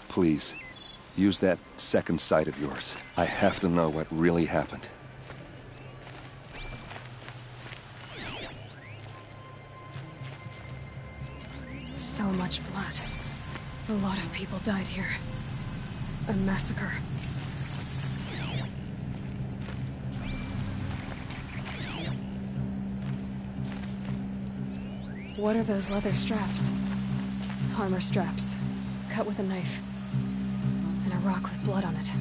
Please, use that second sight of yours. I have to know what really happened. So much blood. A lot of people died here. A massacre. What are those leather straps? Armor straps, cut with a knife. And a rock with blood on it.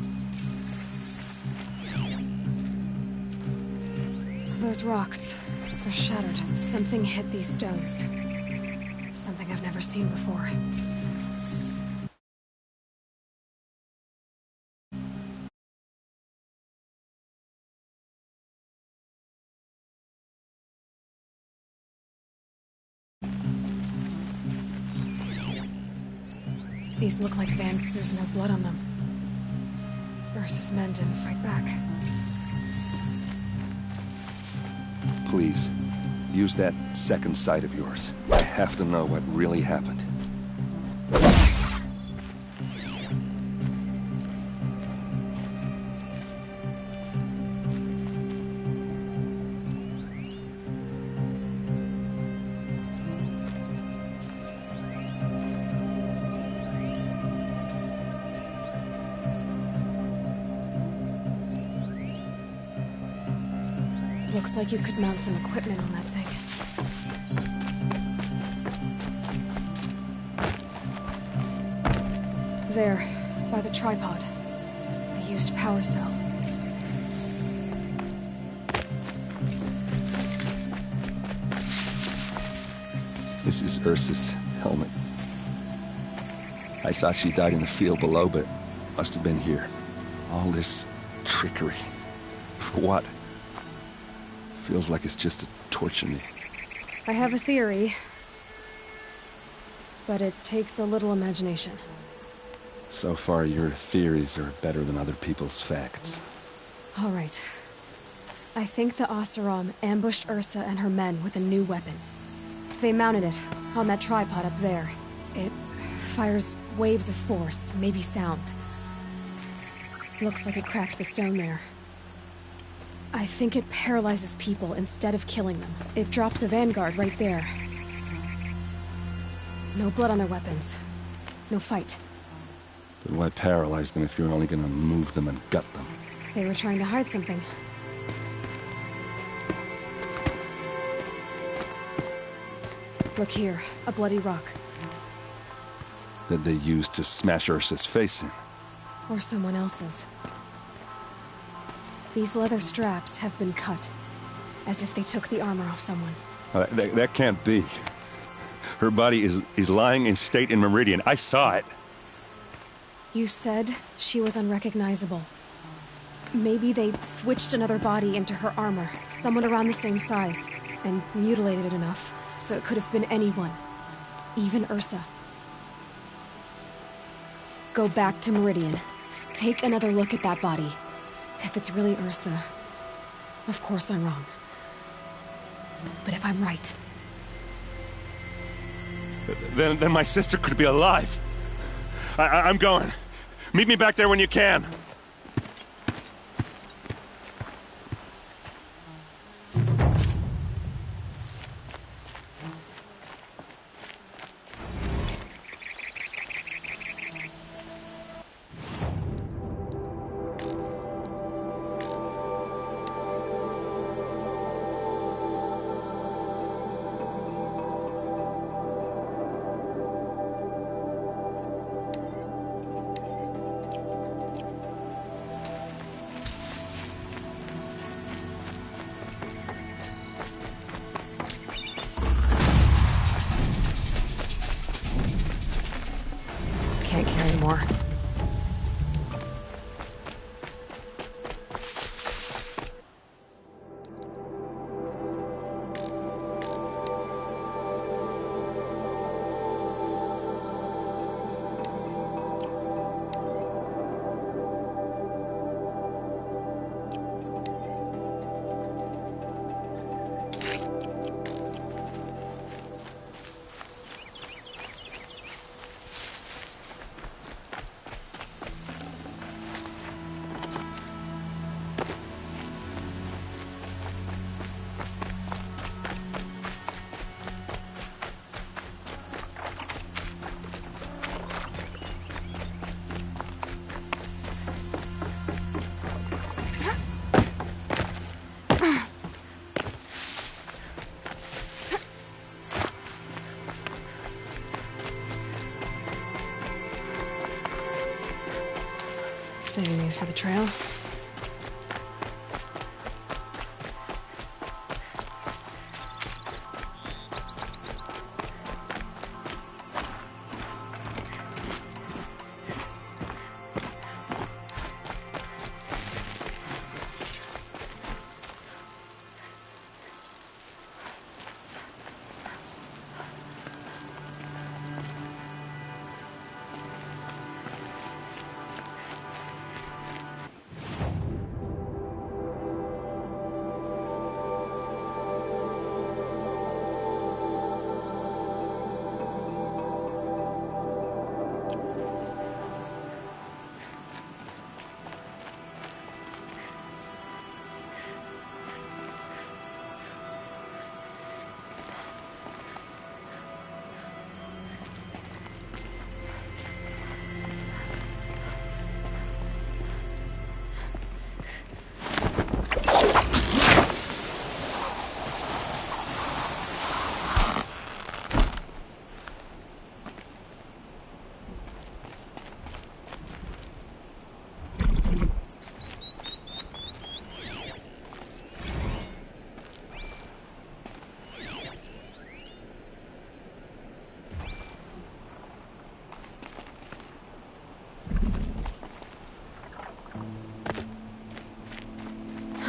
Those rocks, they're shattered. Something hit these stones. Something I've never seen before. These look like there's no blood on them. Ursa's men didn't fight back. Please, use that second sight of yours. I have to know what really happened. Looks like you could mount some equipment on that thing. There, by the tripod. A used power cell. This is Ursa's helmet. I thought she died in the field below, but must have been here. All this trickery. For what? Feels like it's just to torture me. I have a theory. But it takes a little imagination. So far, your theories are better than other people's facts. All right. I think the Oseram ambushed Ursa and her men with a new weapon. They mounted it on that tripod up there. It fires waves of force, maybe sound. Looks like it cracked the stone there. I think it paralyzes people instead of killing them. It dropped the vanguard right there. No blood on their weapons. No fight. But why paralyze them if you're only gonna move them and gut them? They were trying to hide something. Look here, a bloody rock. That they used to smash Ursa's face in. Or someone else's. These leather straps have been cut, as if they took the armor off someone. That can't be. Her body is lying in state in Meridian. I saw it. You said she was unrecognizable. Maybe they switched another body into her armor, someone around the same size, and mutilated it enough, so it could have been anyone. Even Ursa. Go back to Meridian. Take another look at that body. If it's really Ursa, of course I'm wrong. But if I'm right... Then my sister could be alive. I'm going. Meet me back there when you can. Saving these for the trail.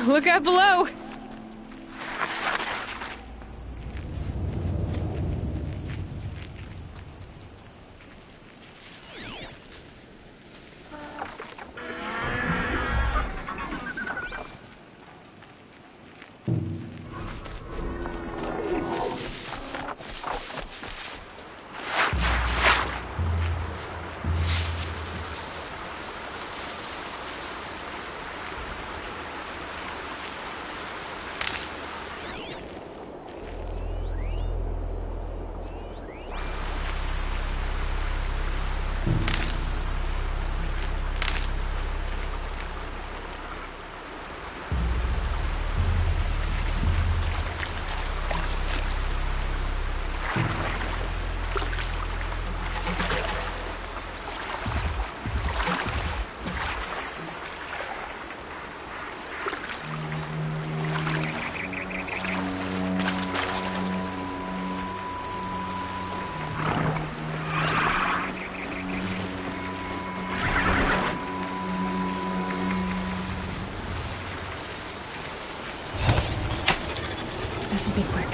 Look out below! This'll be quick.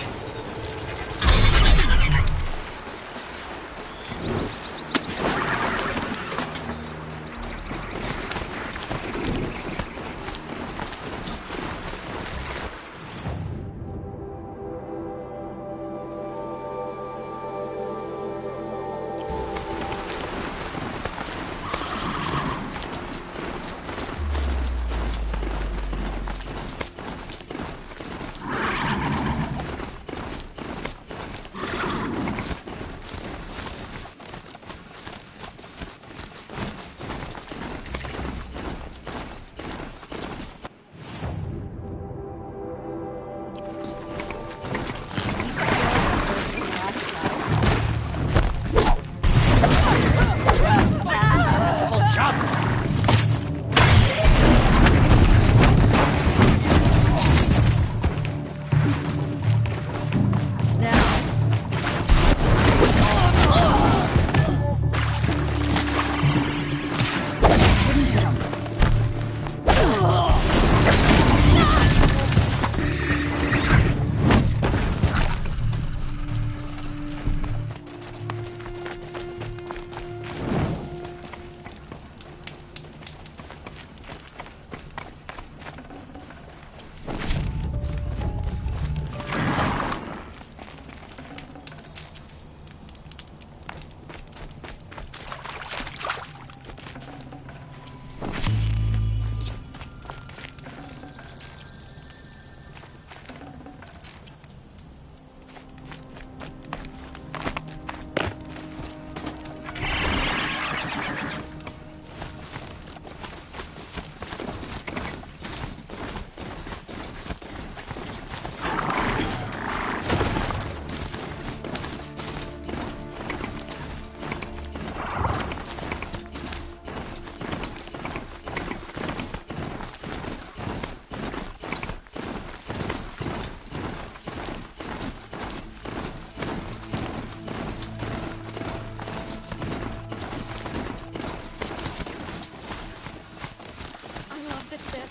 fix this.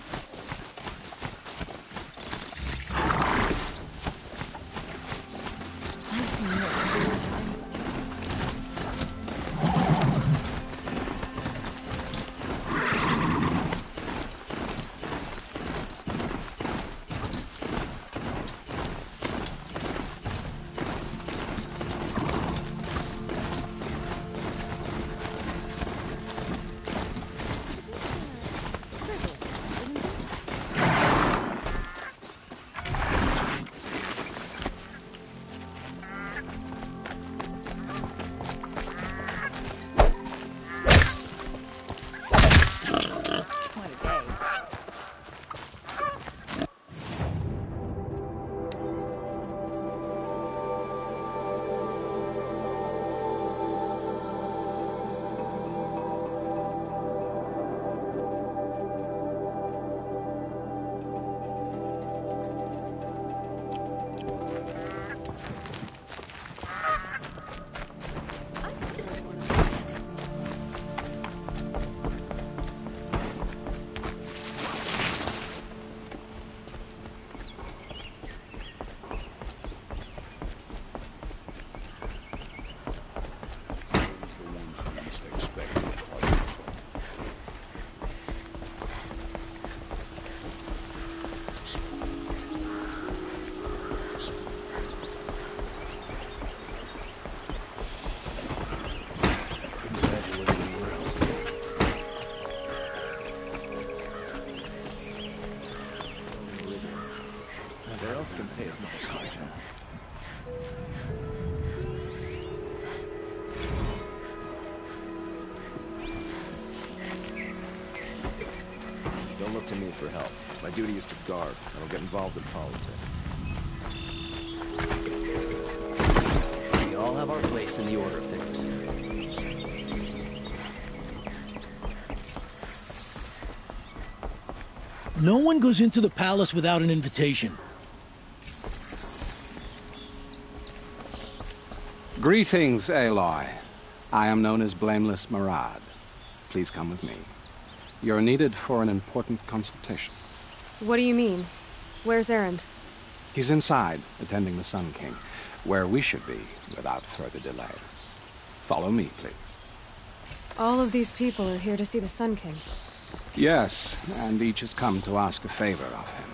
I've seen this many times. Can say as much as I can. Don't look to me for help. My duty is to guard. I don't get involved in politics. We all have our place in the order of things. No one goes into the palace without an invitation. Greetings, Aloy. I am known as Blameless Marad. Please come with me. You're needed for an important consultation. What do you mean? Where's Erend? He's inside, attending the Sun King, where we should be without further delay. Follow me, please. All of these people are here to see the Sun King. Yes, and each has come to ask a favor of him.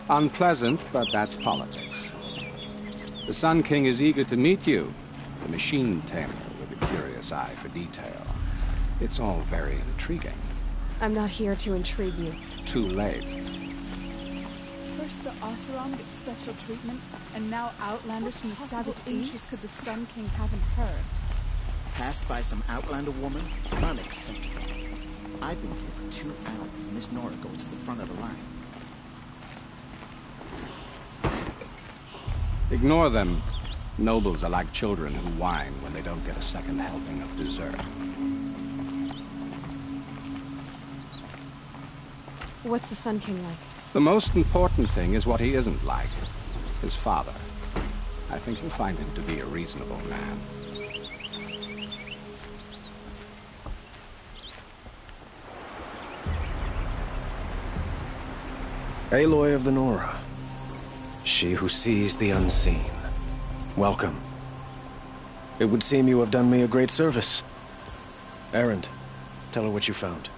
Unpleasant, but that's politics. The Sun King is eager to meet you, the machine tamer with a curious eye for detail. It's all very intriguing. I'm not here to intrigue you. Too late. First the Oseram gets special treatment, and now Outlanders from the Savage East could the Sun King haven't heard. Passed by some Outlander woman? Unacceptable. I've been here for 2 hours, and this Nora goes to the front of the line. Ignore them. Nobles are like children who whine when they don't get a second helping of dessert. What's the Sun King like? The most important thing is what he isn't like. His father. I think you'll find him to be a reasonable man. Aloy of the Nora. She who sees the unseen. Welcome. It would seem you have done me a great service. Erend, tell her what you found.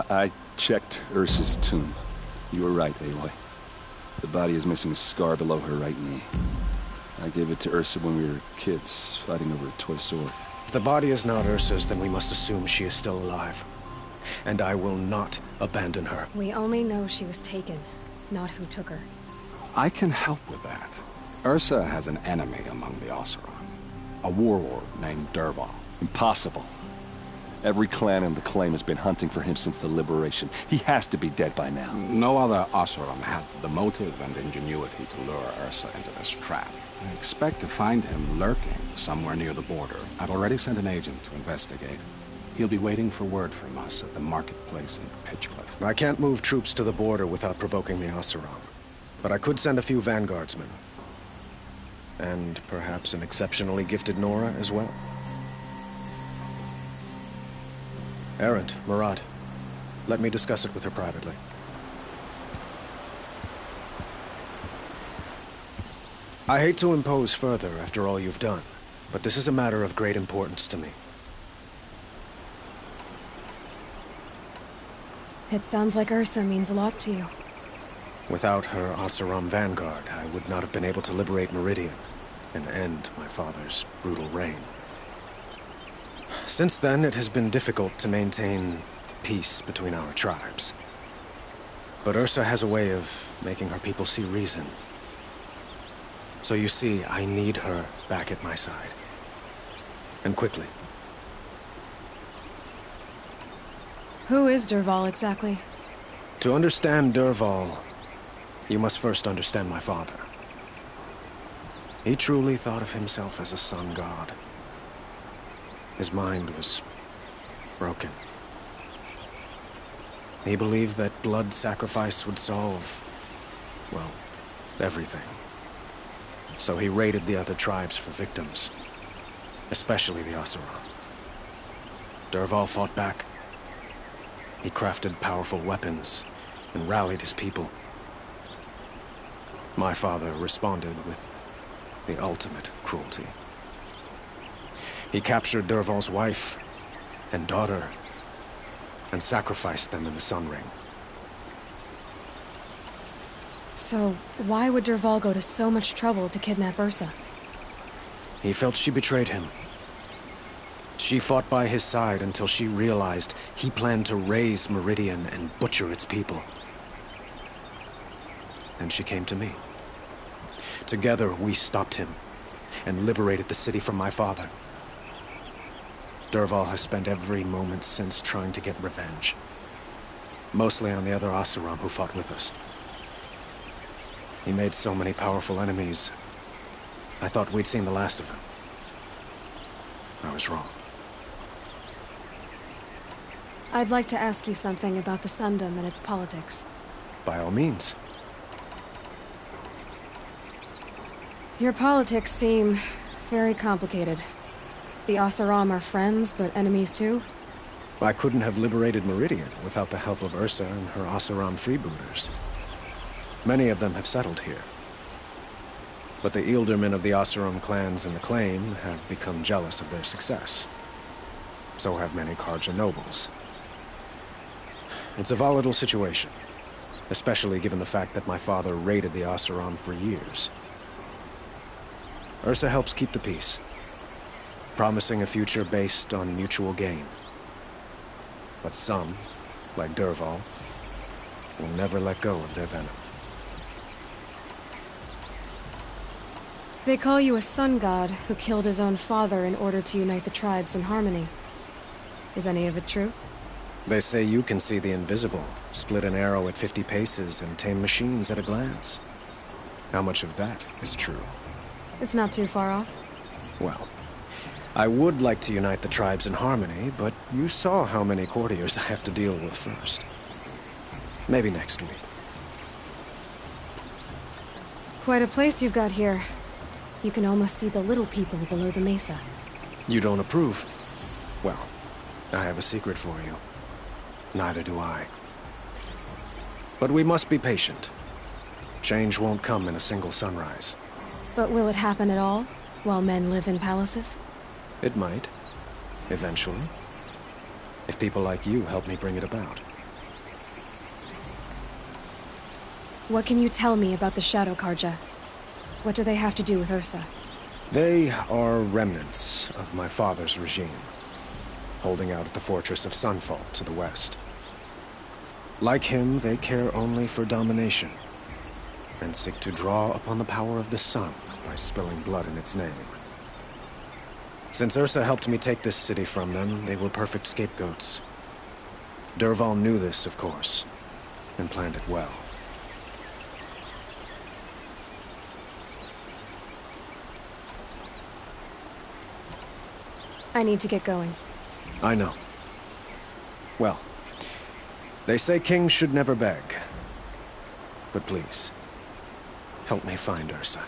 I checked Ursa's tomb. You were right, Aloy. The body is missing a scar below her right knee. I gave it to Ursa when we were kids, fighting over a toy sword. If the body is not Ursa's, then we must assume she is still alive. And I will not abandon her. We only know she was taken, not who took her. I can help with that. Ursa has an enemy among the Oseram. A warlord named Dervahl. Impossible. Every clan in the claim has been hunting for him since the liberation. He has to be dead by now. No other Oseram had the motive and ingenuity to lure Ursa into this trap. I expect to find him lurking somewhere near the border. I've already sent an agent to investigate. He'll be waiting for word from us at the marketplace in Pitchcliff. I can't move troops to the border without provoking the Oseram. But I could send a few vanguardsmen. And perhaps an exceptionally gifted Nora as well. Erend, Marad, Let me discuss it with her privately. I hate to impose further after all you've done, but this is a matter of great importance to me. It sounds like Ursa means a lot to you. Without her Oseram vanguard, I would not have been able to liberate Meridian and end my father's brutal reign. Since then, it has been difficult to maintain peace between our tribes. But Ursa has a way of making her people see reason. So you see, I need her back at my side. And quickly. Who is Dervahl exactly? To understand Dervahl, you must first understand my father. He truly thought of himself as a sun god. His mind was broken. He believed that blood sacrifice would solve, well, everything. So he raided the other tribes for victims, especially the Oseram. Dervahl fought back. He crafted powerful weapons and rallied his people. My father responded with the ultimate cruelty. He captured Dervahl's wife and daughter and sacrificed them in the Sun Ring. So, why would Dervahl go to so much trouble to kidnap Ursa? He felt she betrayed him. She fought by his side until she realized he planned to raise Meridian and butcher its people. And she came to me. Together, we stopped him and liberated the city from my father. Dervahl has spent every moment since trying to get revenge. Mostly on the other Oseram who fought with us. He made so many powerful enemies. I thought we'd seen the last of him. I was wrong. I'd like to ask you something about the Sundom and its politics. By all means. Your politics seem very complicated. The Oseram are friends, but enemies too? I couldn't have liberated Meridian without the help of Ursa and her Oseram freebooters. Many of them have settled here. But the Ealdormen of the Oseram clans in the Claim have become jealous of their success. So have many Karja nobles. It's a volatile situation, especially given the fact that my father raided the Oseram for years. Ursa helps keep the peace, promising a future based on mutual gain. But some, like Dervahl, will never let go of their venom. They call you a sun god who killed his own father in order to unite the tribes in harmony. Is any of it true? They say you can see the invisible, split an arrow at 50 paces, and tame machines at a glance. How much of that is true? It's not too far off. Well, I would like to unite the tribes in harmony, but you saw how many courtiers I have to deal with first. Maybe next week. Quite a place you've got here. You can almost see the little people below the mesa. You don't approve? Well, I have a secret for you. Neither do I. But we must be patient. Change won't come in a single sunrise. But will it happen at all, while men live in palaces? It might. Eventually. If people like you help me bring it about. What can you tell me about the Shadow Karja? What do they have to do with Ursa? They are remnants of my father's regime, holding out at the fortress of Sunfall to the west. Like him, they care only for domination, and seek to draw upon the power of the sun by spilling blood in its name. Since Ursa helped me take this city from them, they were perfect scapegoats. Dervahl knew this, of course, and planned it well. I need to get going. I know. Well, they say kings should never beg. But please, help me find Ursa.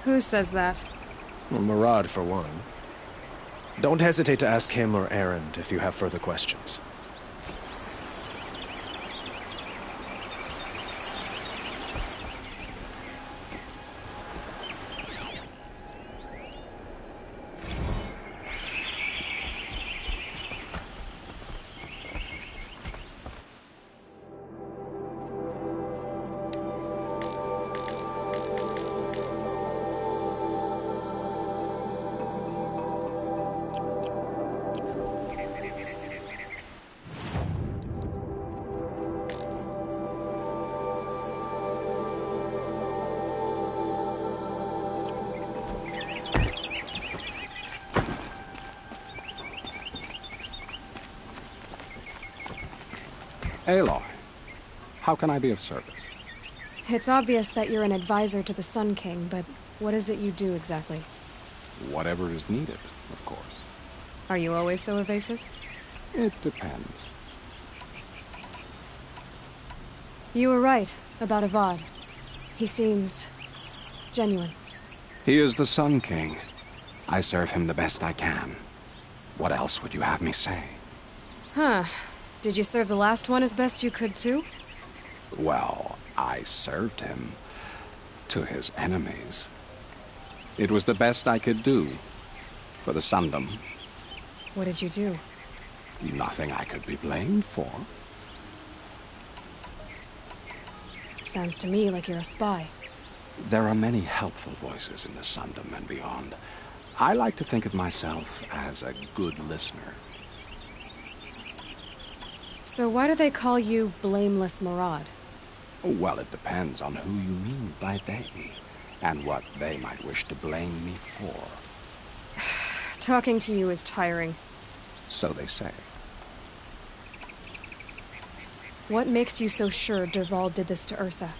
Who says that? Well, Murad, for one. Don't hesitate to ask him or Erend if you have further questions. Aloy, how can I be of service? It's obvious that you're an advisor to the Sun King, but what is it you do exactly? Whatever is needed, of course. Are you always so evasive? It depends. You were right about Avad. He seems genuine. He is the Sun King. I serve him the best I can. What else would you have me say? Huh. Did you serve the last one as best you could, too? Well, I served him to his enemies. It was the best I could do for the Sundom. What did you do? Nothing I could be blamed for. Sounds to me like you're a spy. There are many helpful voices in the Sundom and beyond. I like to think of myself as a good listener. So why do they call you Blameless Murad? Well, it depends on who you mean by they, and what they might wish to blame me for. Talking to you is tiring. So they say. What makes you so sure Dervahl did this to Ursa?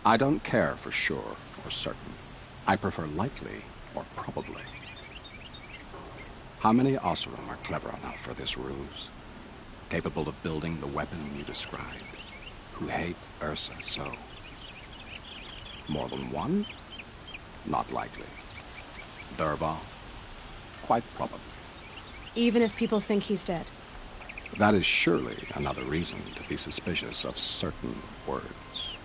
I don't care for sure or certain. I prefer likely or probably. How many Oseram are clever enough for this ruse? Capable of building the weapon you described? Who hate Ursa so? More than one? Not likely. Dervahl? Quite probably. Even if people think he's dead? That is surely another reason to be suspicious of certain words.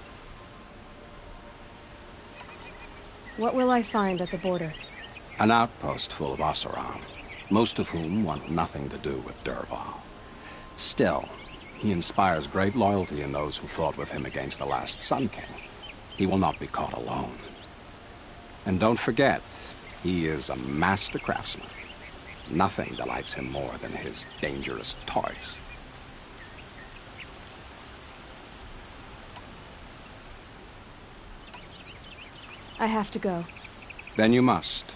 What will I find at the border? An outpost full of Oseram, most of whom want nothing to do with Dervahl. Still, he inspires great loyalty in those who fought with him against the last Sun King. He will not be caught alone. And don't forget, he is a master craftsman. Nothing delights him more than his dangerous toys. I have to go. Then you must.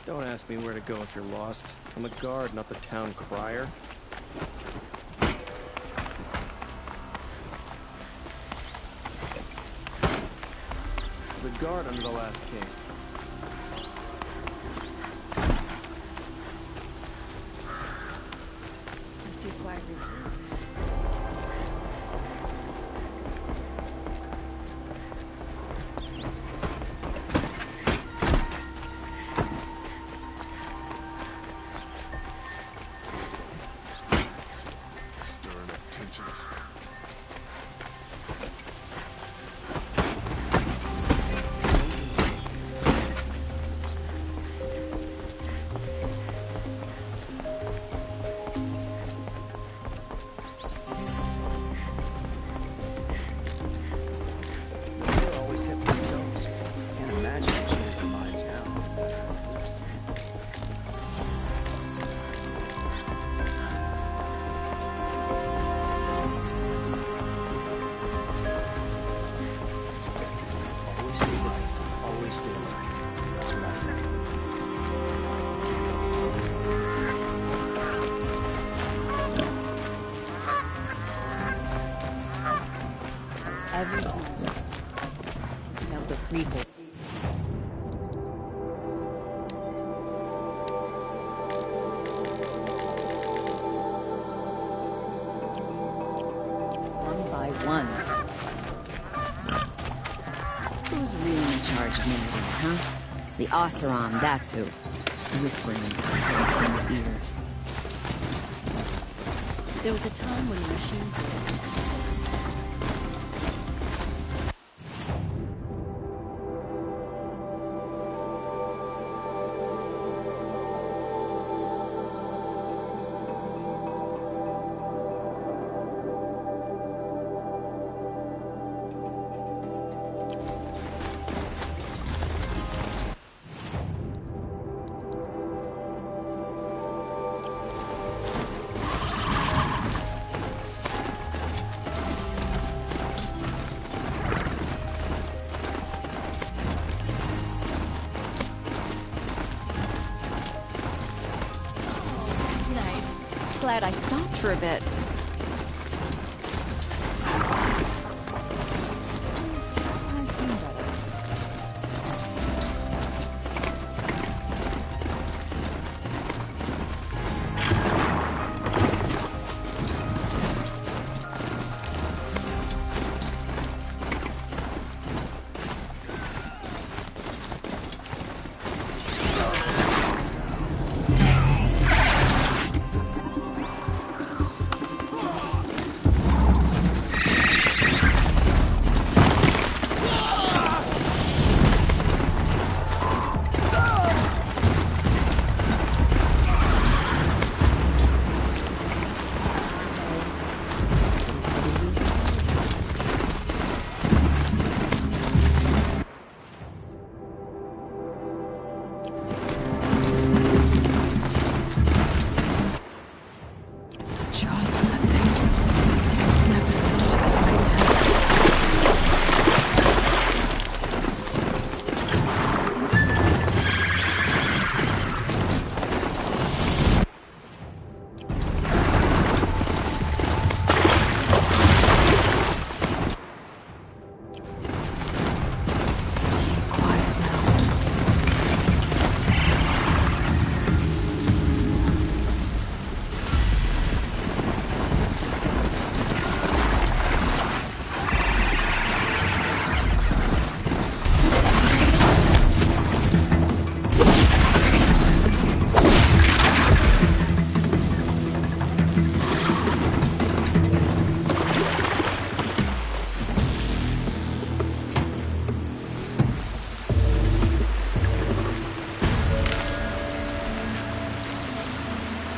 Don't ask me where to go if you're lost. I'm a guard, not the town crier. There's a guard under the last king. I see Swagger's. every time. Now the prequel. One by one. Who's really in charge of Minion, huh? The Oseram, that's who. Whispering in your King's ear. There was a time when the machines were... Glad I stopped for a bit.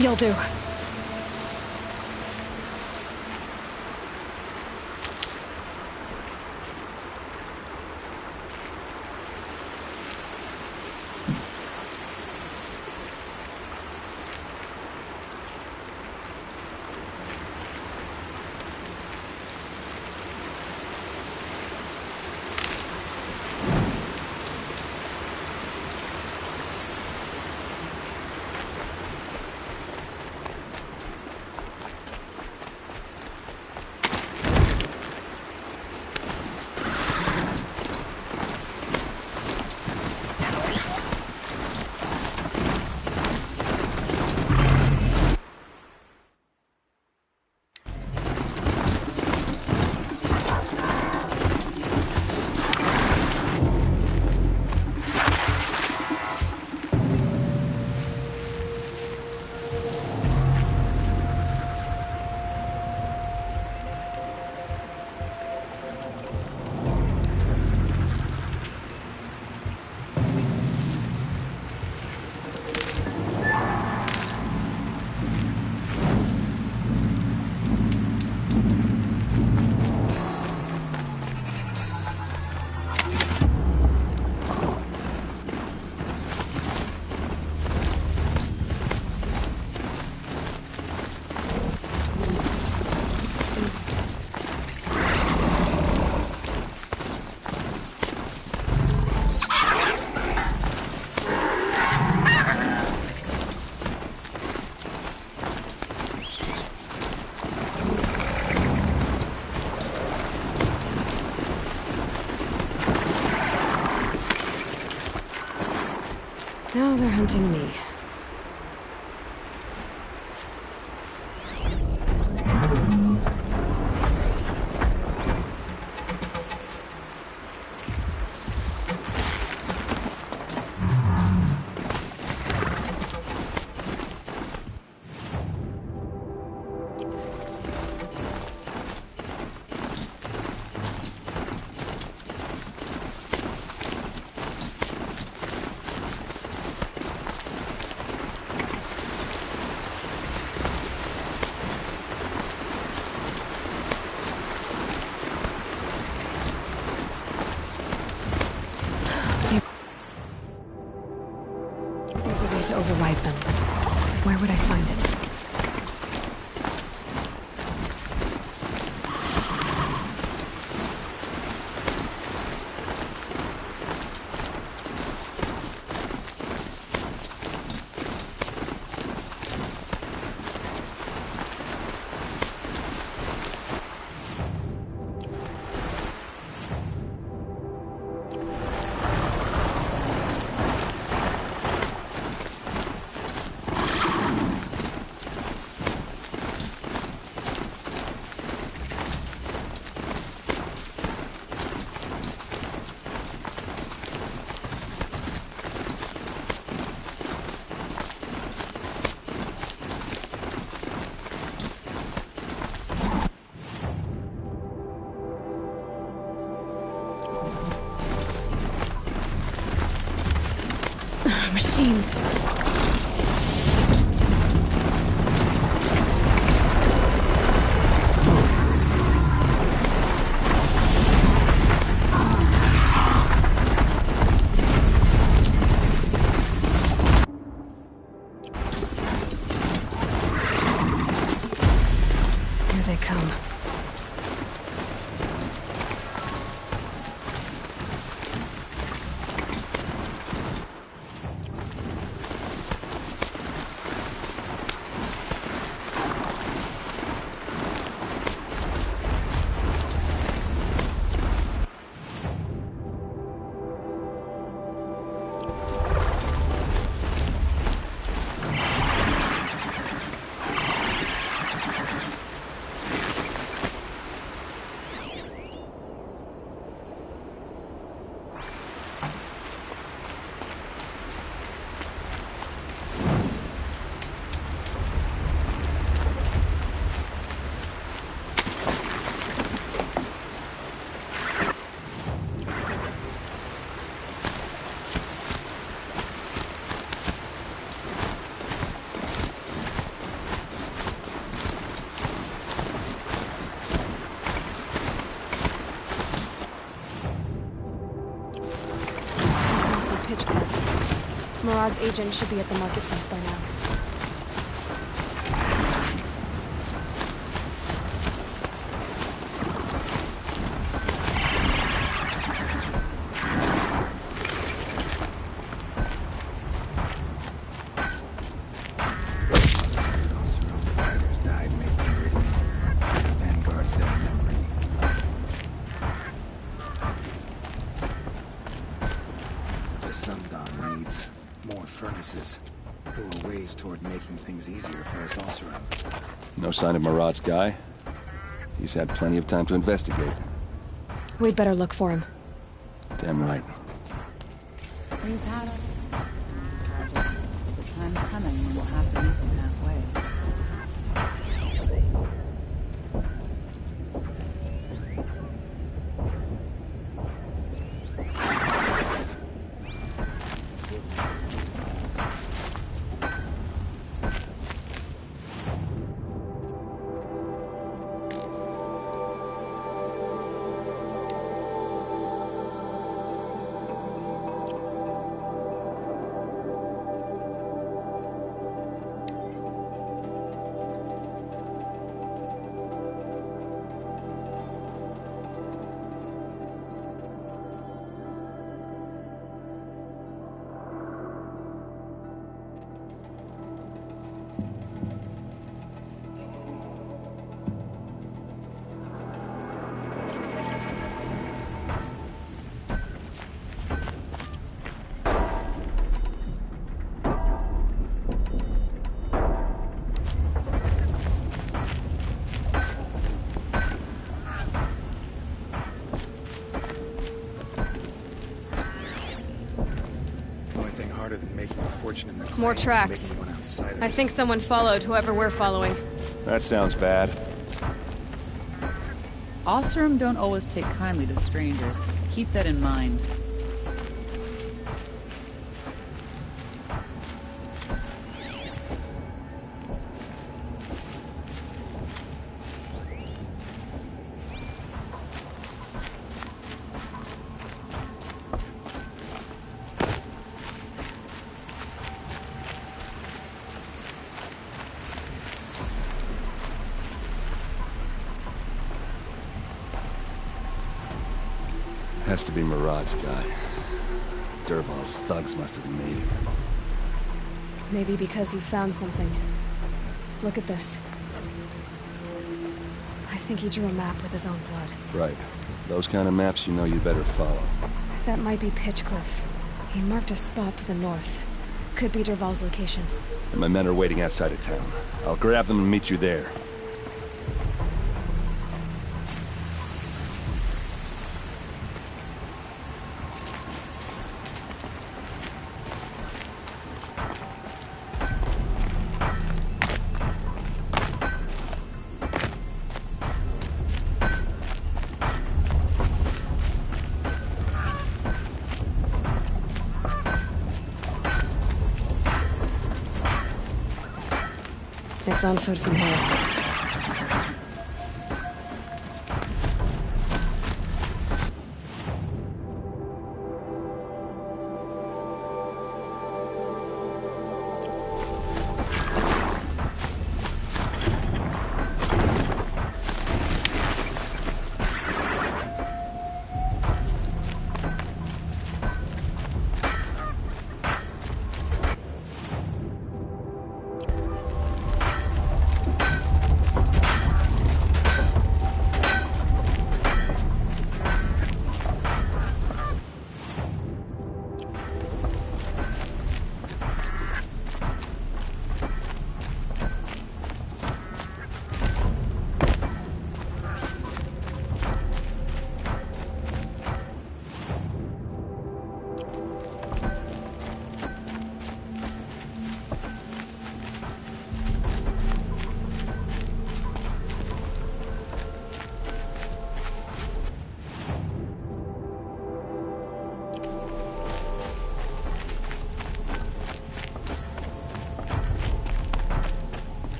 You'll do. Now they're hunting me. There's a way to override them. Where would I find it? Machines. Here they come. Murad's agent should be at the marketplace by now. There were ways toward making things easier for us also. No sign of Murad's guy? He's had plenty of time to investigate. We'd better look for him. Damn right. We've had the time coming when we'll have to meet them halfway. fortune in the More claims, tracks. maybe one outside of I it. think someone followed whoever we're following. That sounds bad. Oseram don't always take kindly to strangers. Keep that in mind. Has to be Murad's guy. Dervahl's thugs must have made him. Maybe because he found something. Look at this. I think he drew a map with his own blood. Right. Those kind of maps you know you better follow. That might be Pitchcliff. He marked a spot to the north. Could be Dervahl's location. And my men are waiting outside of town. I'll grab them and meet you there. It's on foot from here.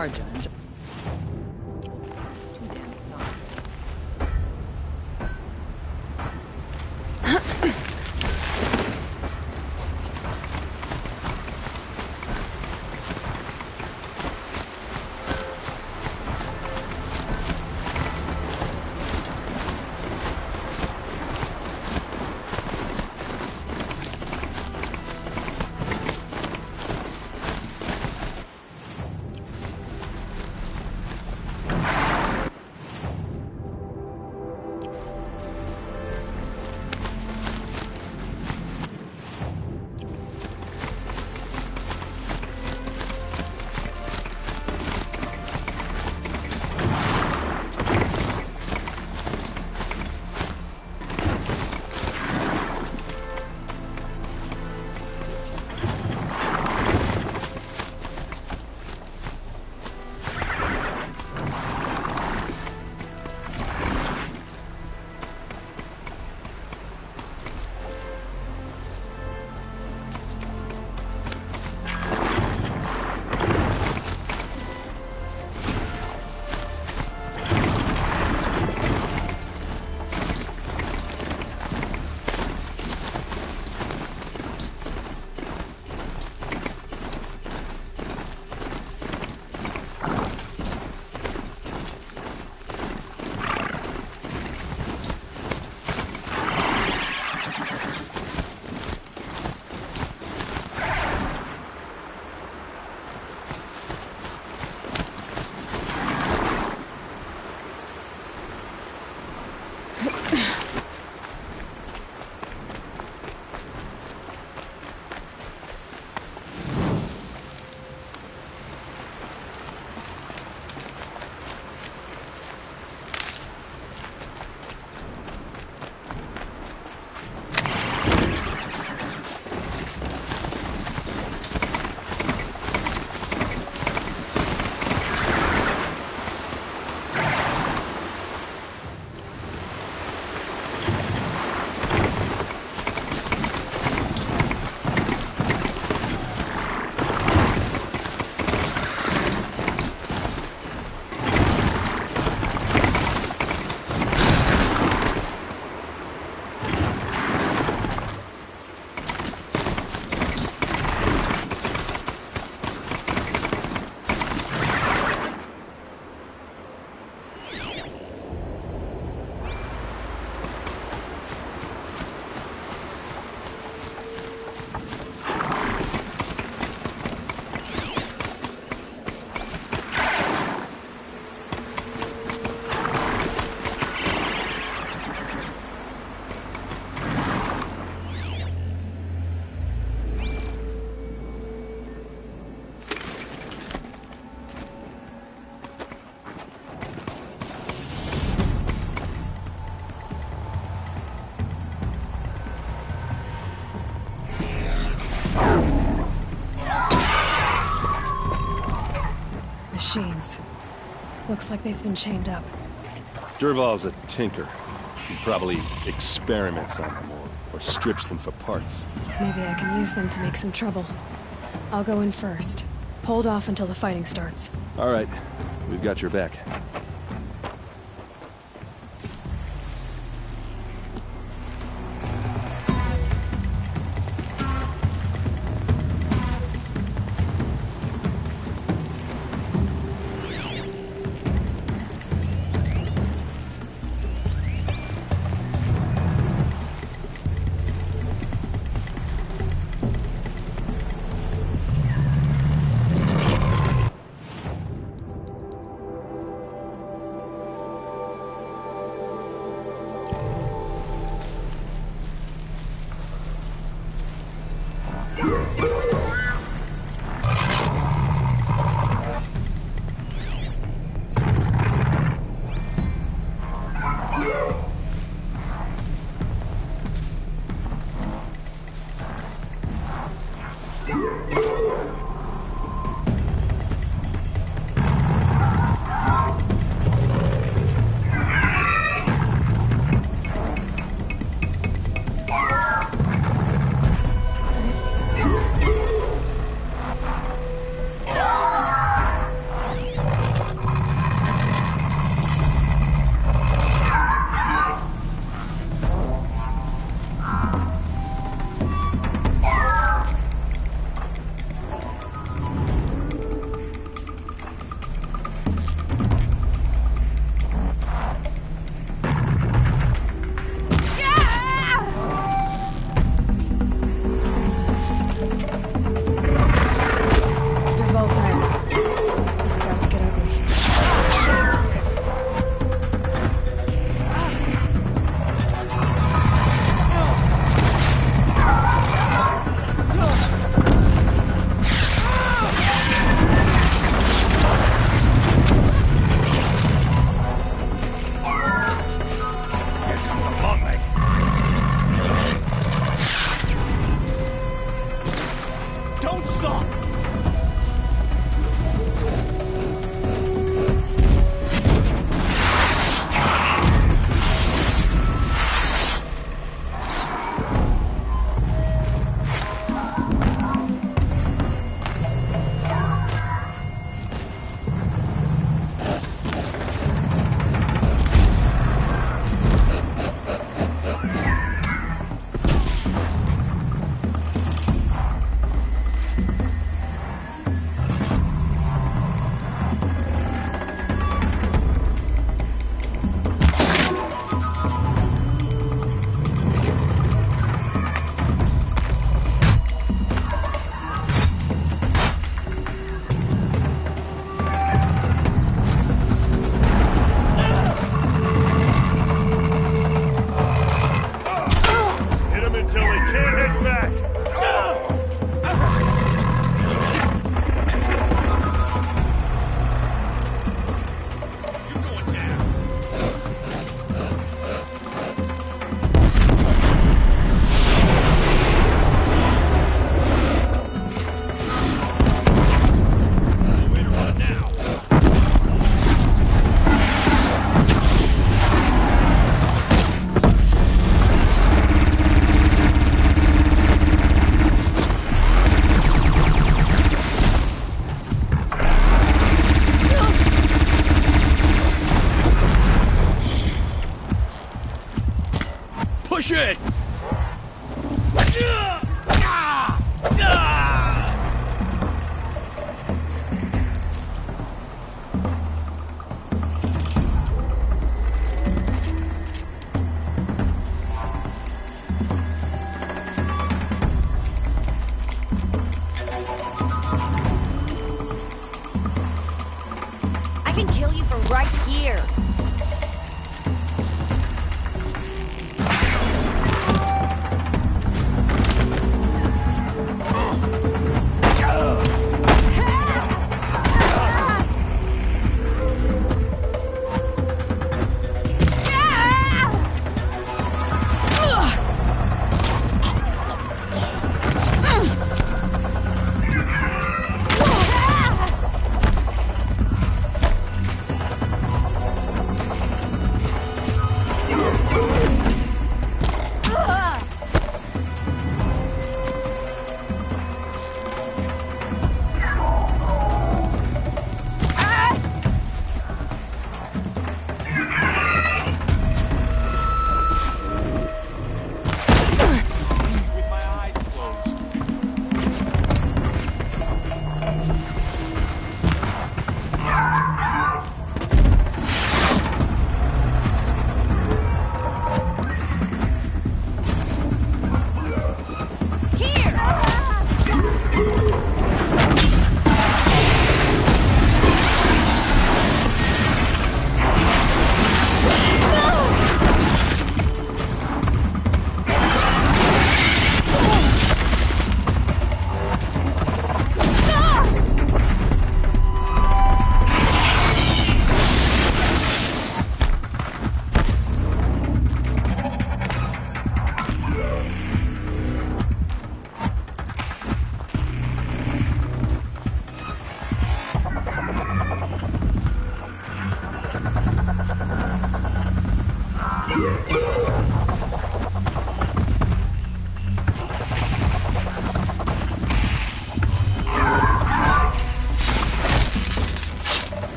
Judge. Too damn soft. machines. Looks like they've been chained up. Durval's a tinker. He probably experiments on them or strips them for parts. Maybe I can use them to make some trouble. I'll go in first. Hold off until the fighting starts. All right. We've got your back. Shit! I can kill you from right here.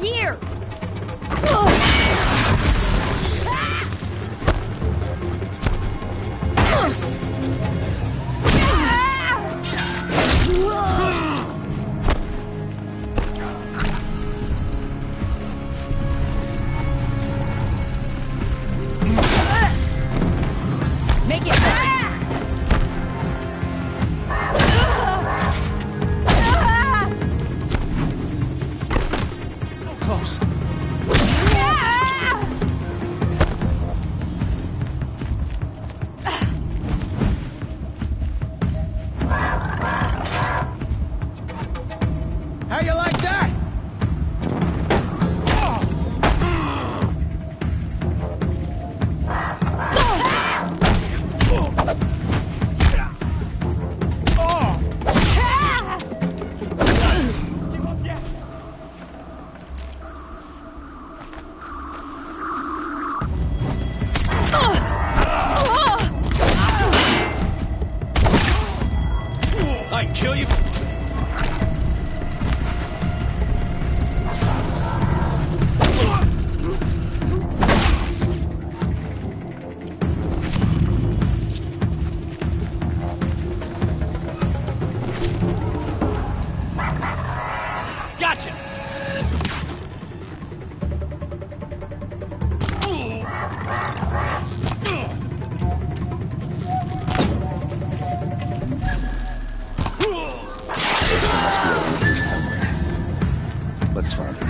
here! Make it hurt! Close. How you like that? I kill you. Gotcha. Ursa must be around here somewhere. Let's find her.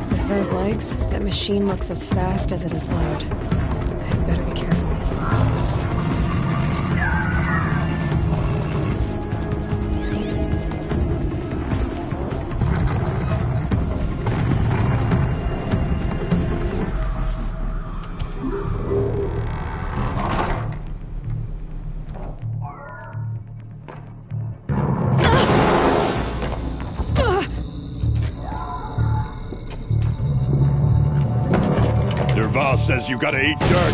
With those legs, that machine looks as fast as it is loud. I'd better be careful. Derval says you gotta eat dirt.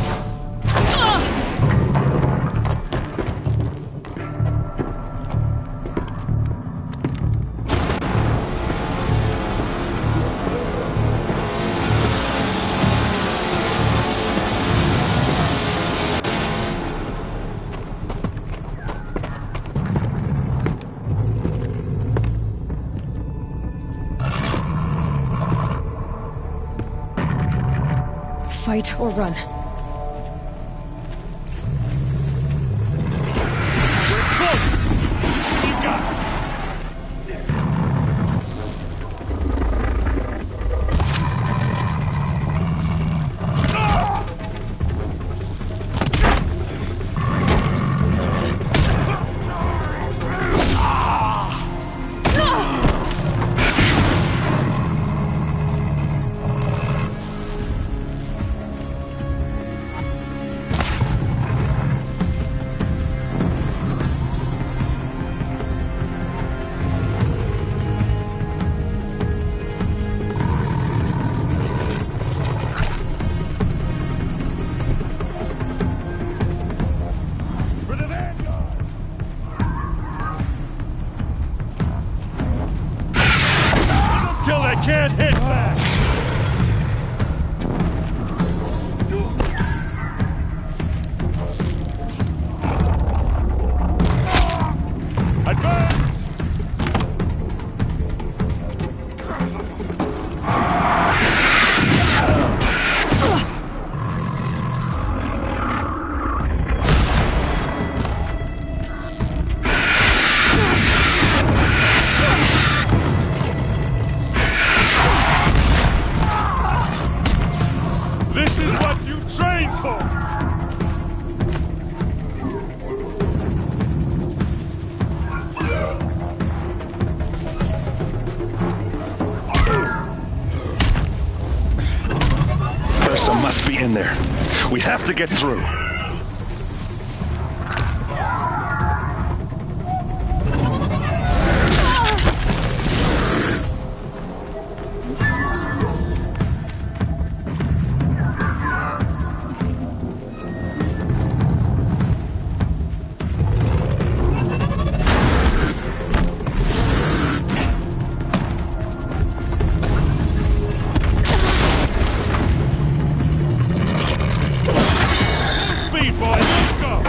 Fight or run. can't hit that! Advance! This is what you trained for! Ursa must be in there. We have to get through. Speed, boys, let's go!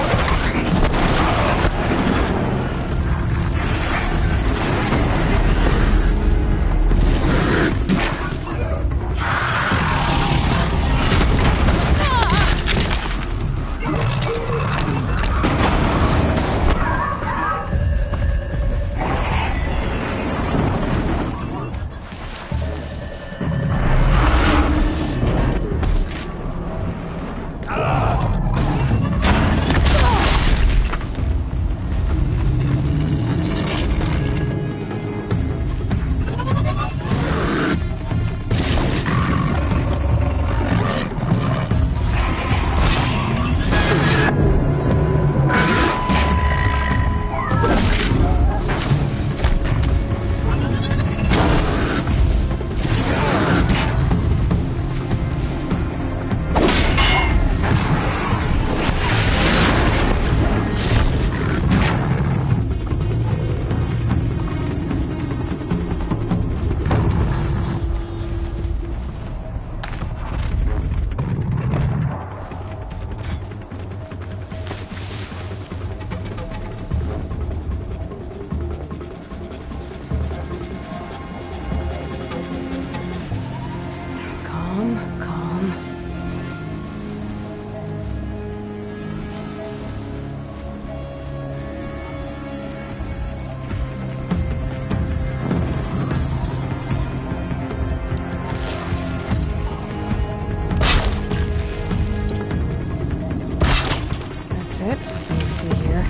Calm, calm. That's it. Nothing to see here.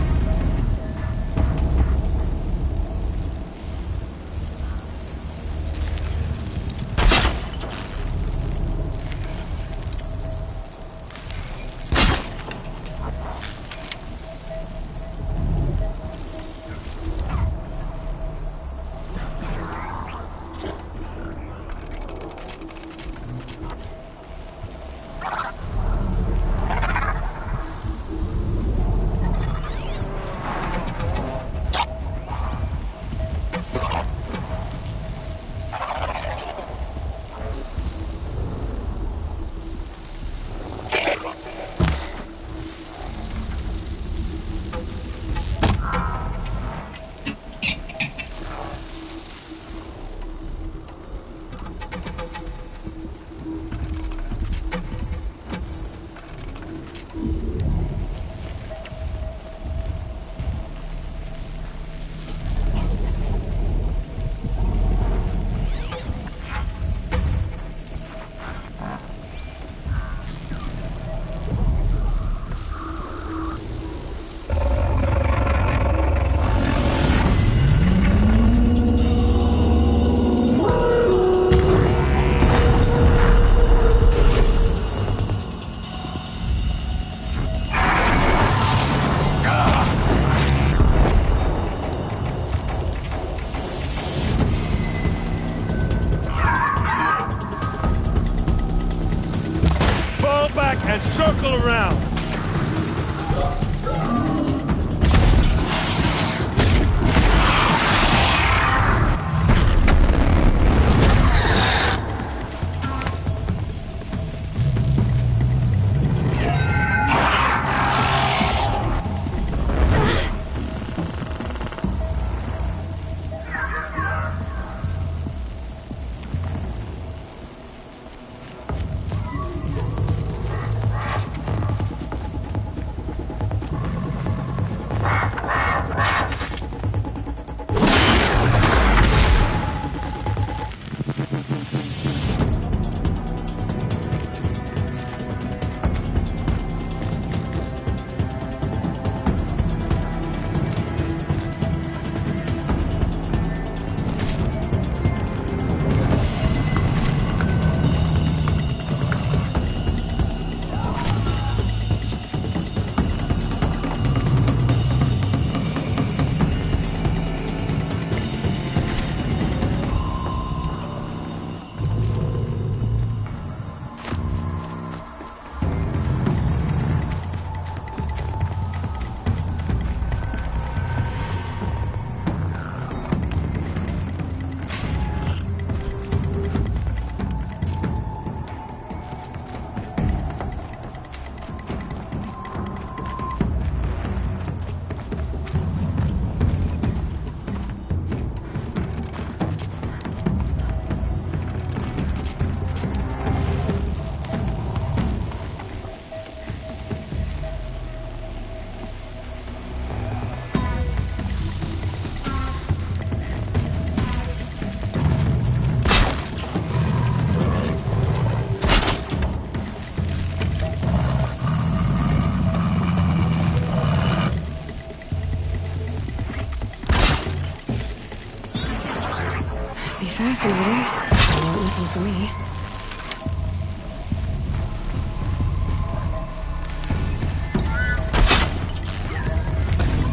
fascinating. They weren't looking for me.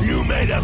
You made a...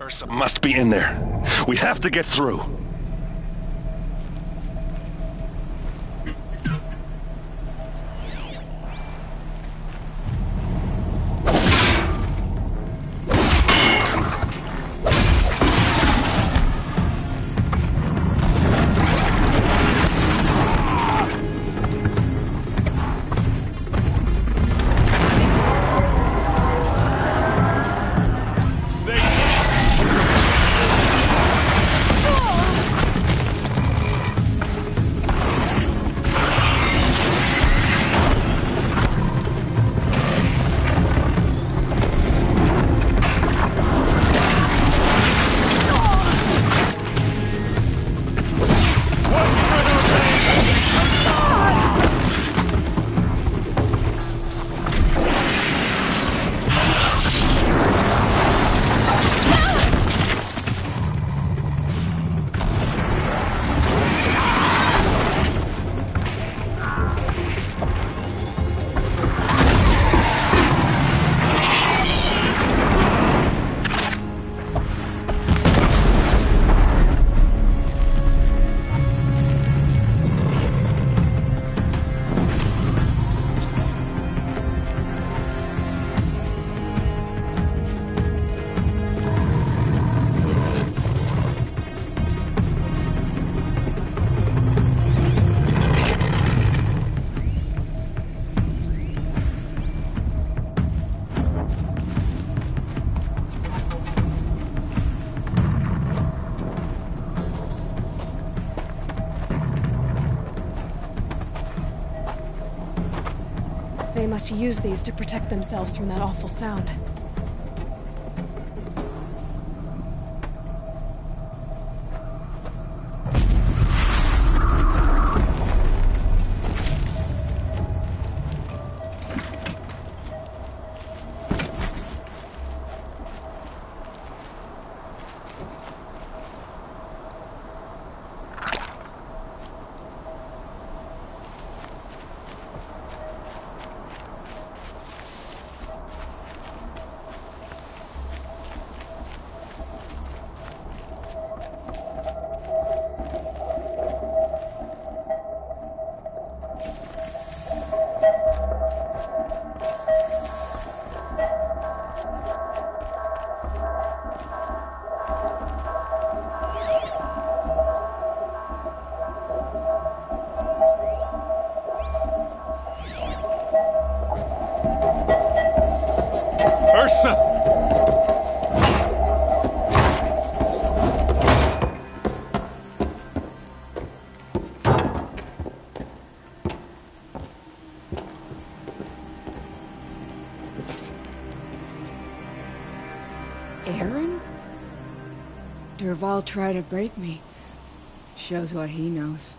Ursa must be in there. We have to get through. They must use these to protect themselves from that awful sound. Dervahl tried to break me. Shows what he knows.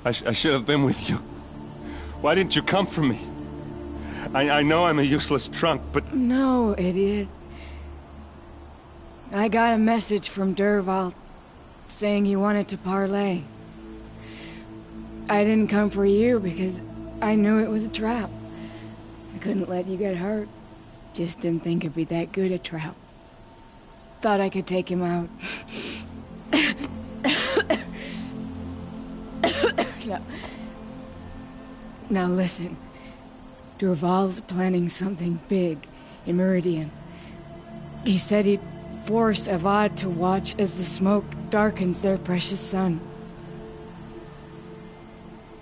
I should have been with you. Why didn't you come for me? I know I'm a useless trunk, but... No, idiot. I got a message from Dervahl saying he wanted to parlay. I didn't come for you because I knew it was a trap. I couldn't let you get hurt. Just didn't think it'd be that good a trap. Thought I could take him out. Now listen. Dervahl's planning something big in Meridian. He said he'd force Avad to watch as the smoke darkens their precious sun.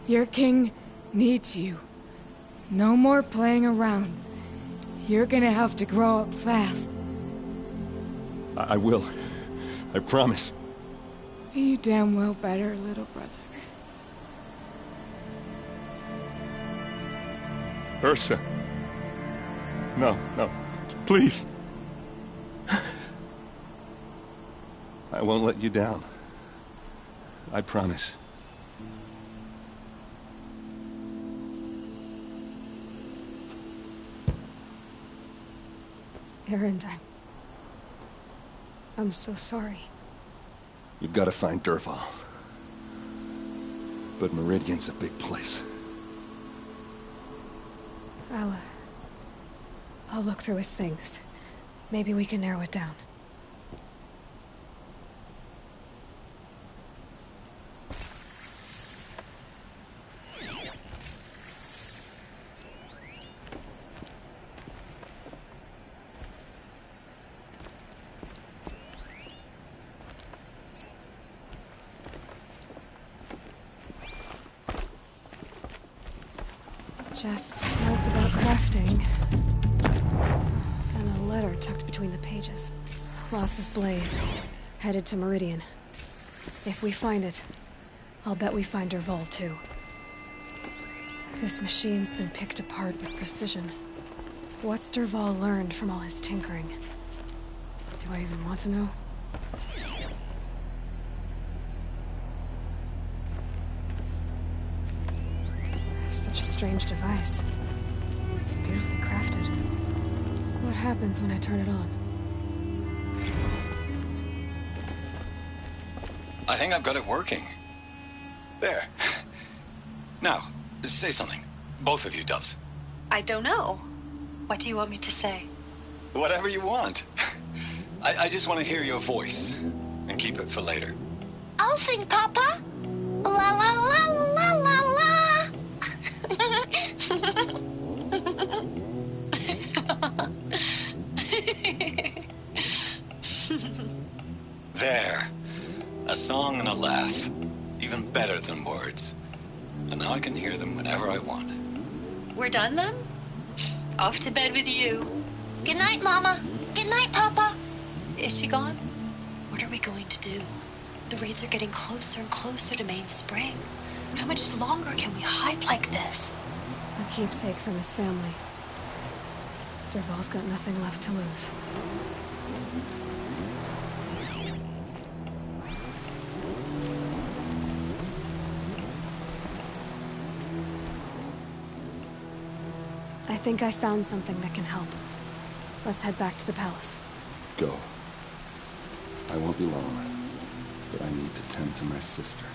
Your king needs you. No more playing around. You're gonna have to grow up fast. I will. I promise. You damn well better, little brother. Ursa. No, please. I won't let you down. I promise. Erend, I'm so sorry. You've got to find Dervahl. But Meridian's a big place. I'll look through his things. Maybe we can narrow it down. Just notes about crafting. And a letter tucked between the pages. Lots of blaze. Headed to Meridian. If we find it, I'll bet we find Dervahl too. This machine's been picked apart with precision. What's Dervahl learned from all his tinkering? Do I even want to know? Such a strange device. It's beautifully crafted. What happens when I turn it on? I think I've got it working. There. Now, say something. Both of you, Doves. I don't know. What do you want me to say? Whatever you want. I just want to hear your voice. And keep it for later. I'll sing, Papa. La la la la la la. There. A song and a laugh. Even better than words. And now I can hear them whenever I want. We're done then? Off to bed with you. Good night, Mama. Good night, Papa. Is she gone? What are we going to do? The raids are getting closer and closer to Main Spring. How much longer can we hide like this? A keepsake from his family. Dervahl's got nothing left to lose. I think I found something that can help. Let's head back to the palace. Go. I won't be long, but I need to tend to my sister.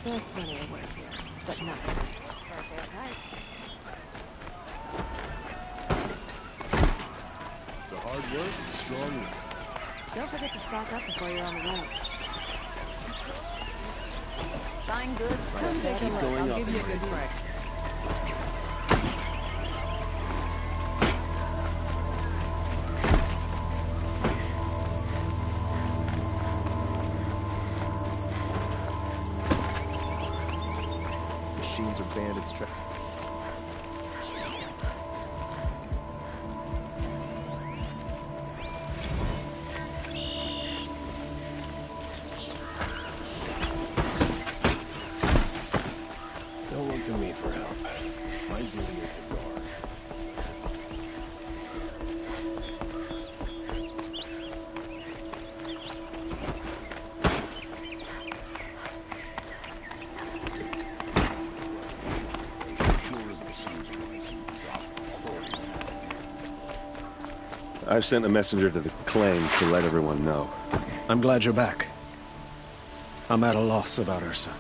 There's plenty of work here, but nothing for a fair price. It's a hard work, strong work. Don't forget to stock up before you're on the road. Fine goods, come take a look. I'll give you a good price. Machines are bandits. Don't look to me for help. My duty is to guard. I've sent a messenger to the claim to let everyone know. I'm glad you're back. I'm at a loss about Ursa.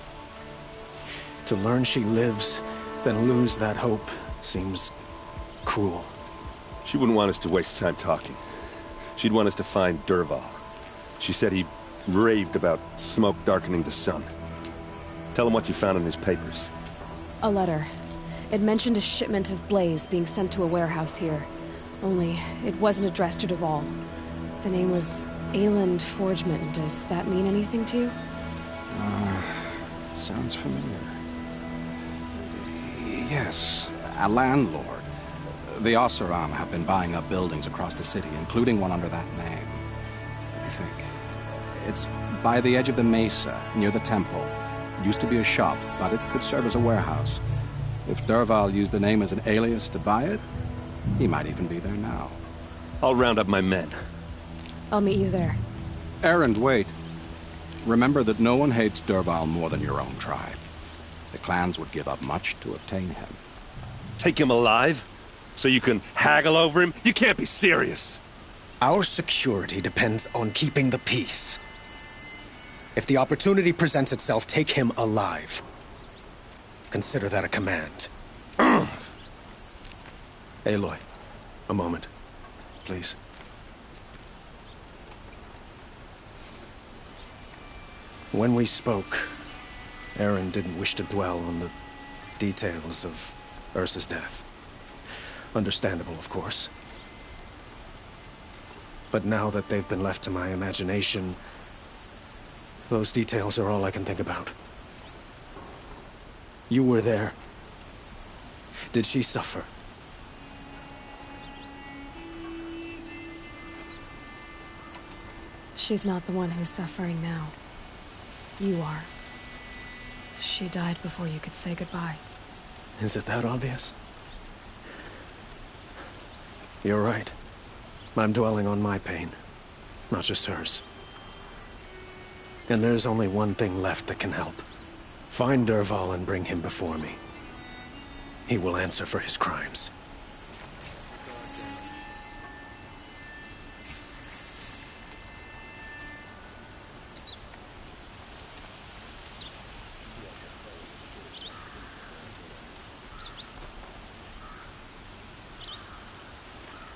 To learn she lives, then lose that hope, seems cruel. She wouldn't want us to waste time talking. She'd want us to find Dervahl. She said he raved about smoke darkening the sun. Tell him what you found in his papers. A letter. It mentioned a shipment of blaze being sent to a warehouse here. Only, it wasn't addressed to Dervahl. The name was Ayland Forgeman. Does that mean anything to you? Sounds familiar. Yes, a landlord. The Oseram have been buying up buildings across the city, including one under that name. Let me think. It's by the edge of the mesa, near the temple. It used to be a shop, but it could serve as a warehouse. If Dervahl used the name as an alias to buy it, he might even be there now. I'll round up my men. I'll meet you there. Erend, wait. Remember that no one hates Dervahl more than your own tribe. The clans would give up much to obtain him. Take him alive? So you can haggle over him? You can't be serious. Our security depends on keeping the peace. If the opportunity presents itself, take him alive. Consider that a command. Aloy, a moment, please. When we spoke, Erend didn't wish to dwell on the details of Ursa's death. Understandable, of course. But now that they've been left to my imagination, those details are all I can think about. You were there. Did she suffer? She's not the one who's suffering now. You are. She died before you could say goodbye. Is it that obvious? You're right. I'm dwelling on my pain, not just hers. And there's only one thing left that can help. Find Dervahl and bring him before me. He will answer for his crimes.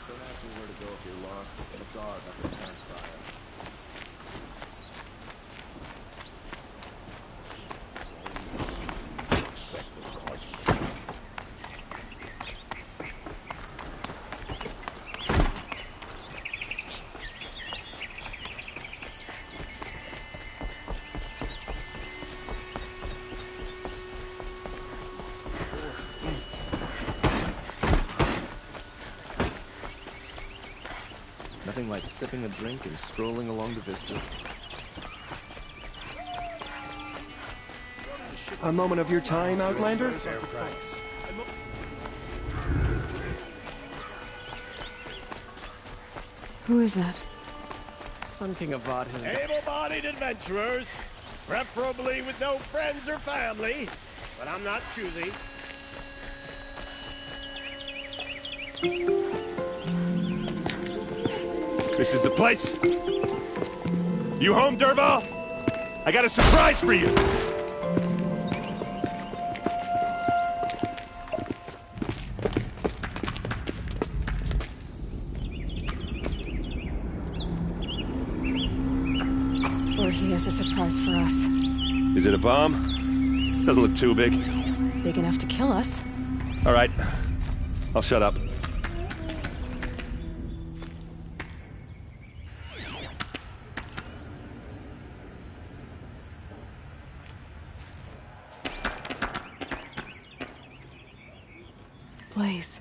Don't ask me where to go if you're lost. Get a guard up the town crier. Nothing like sipping a drink and strolling along the vista. A moment of your time, Outlander? Who is that? Sun King Avad has... Able-bodied adventurers, preferably with no friends or family, but I'm not choosy. This is the place. You home, Dervahl? I got a surprise for you. a surprise for us. Is it a bomb? Doesn't look too big. Big enough to kill us. All right. I'll shut up. Blaze.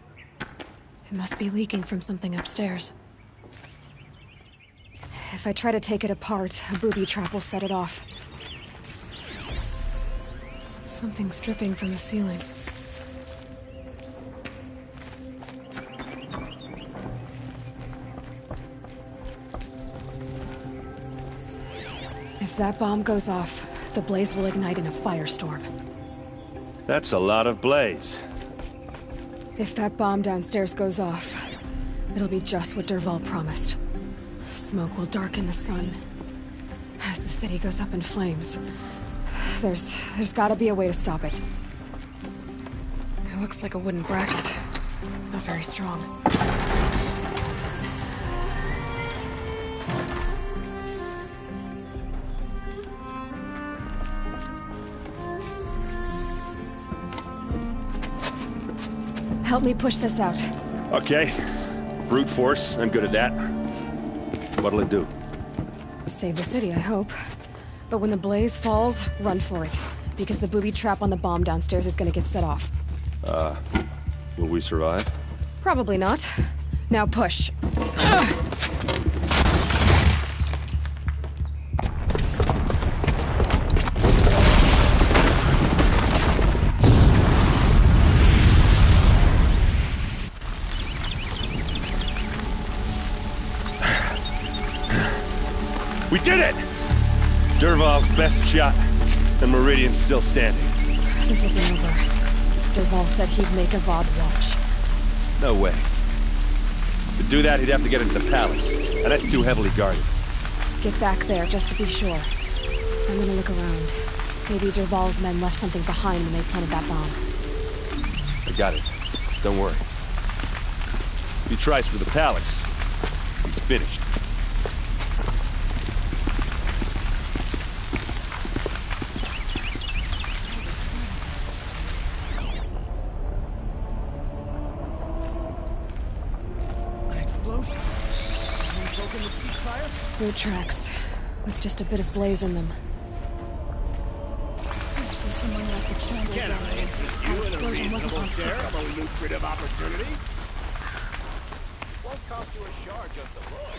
It must be leaking from something upstairs. If I try to take it apart, a booby trap will set it off. Something's dripping from the ceiling. If that bomb goes off, the blaze will ignite in a firestorm. That's a lot of blaze. If that bomb downstairs goes off, it'll be just what Dervahl promised. Smoke will darken the sun. As the city goes up in flames, there's gotta be a way to stop it. It looks like a wooden bracket. Not very strong. Help me push this out. Okay. Brute force, I'm good at that. What'll it do? Save the city, I hope. But when the blaze falls, run for it. Because the booby trap on the bomb downstairs is gonna get set off. Will we survive? Probably not. Now push. We did it! Dervahl's best shot, and Meridian's still standing. This isn't over. Dervahl said he'd make a VOD watch. No way. To do that, he'd have to get into the palace, and that's too heavily guarded. Get back there, just to be sure. I'm gonna look around. Maybe Dervahl's men left something behind when they planted that bomb. I got it. Don't worry. If he tries for the palace, he's finished. Boot tracks, with just a bit of blaze in them. Can I interest you in a reasonable share of a lucrative opportunity? Won't cost you a shard just to look.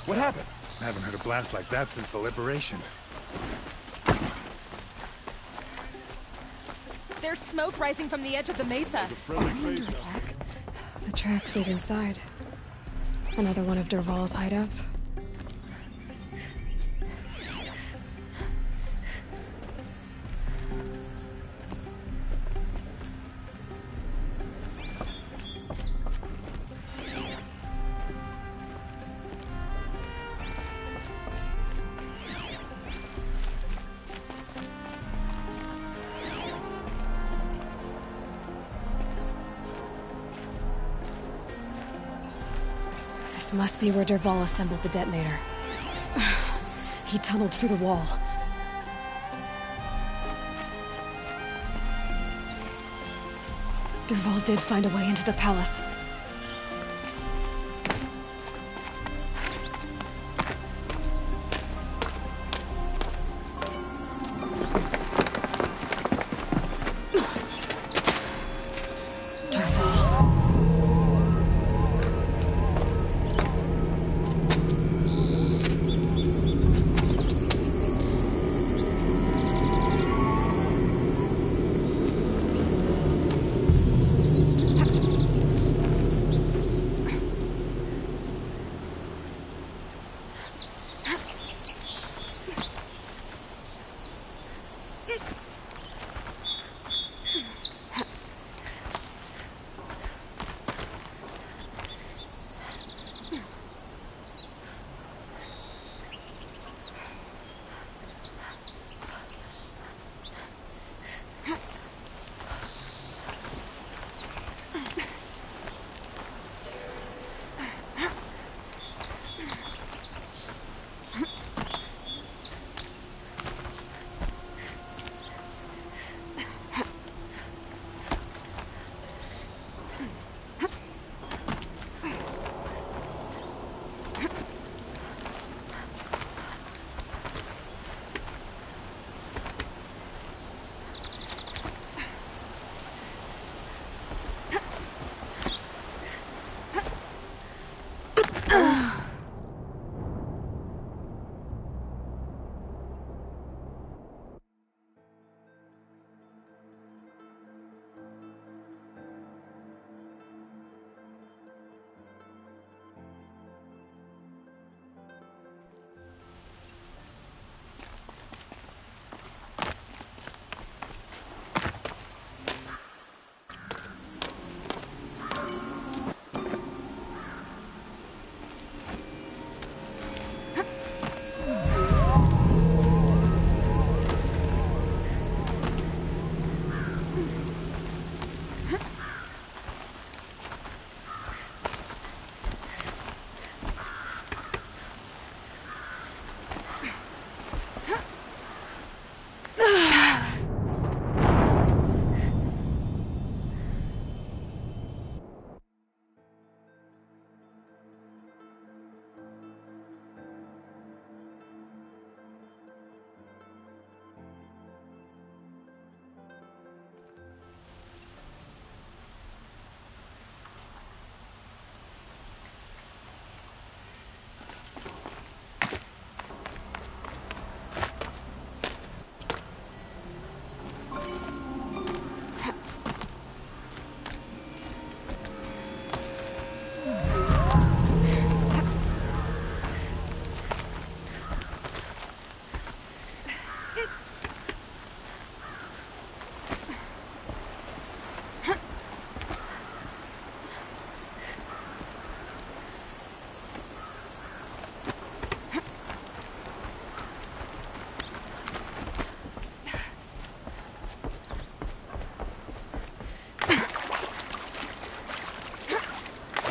What happened? I haven't heard a blast like that since the liberation. There's smoke rising from the edge of the mesa. The tracks lead inside. Another one of Dervahl's hideouts. This must be where Dervahl assembled the detonator. He tunneled through the wall. Dervahl did find a way into the palace.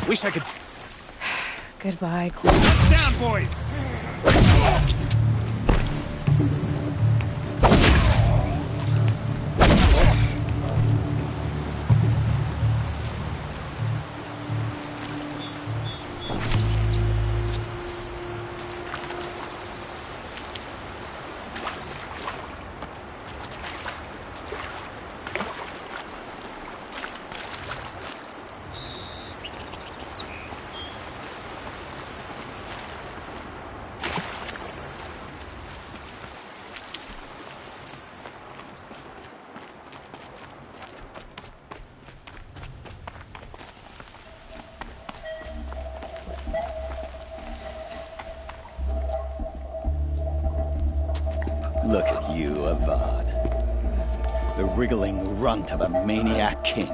Wish I could... Goodbye, Quinn. Get down, boys! Look at you, Avad. The wriggling runt of a maniac king.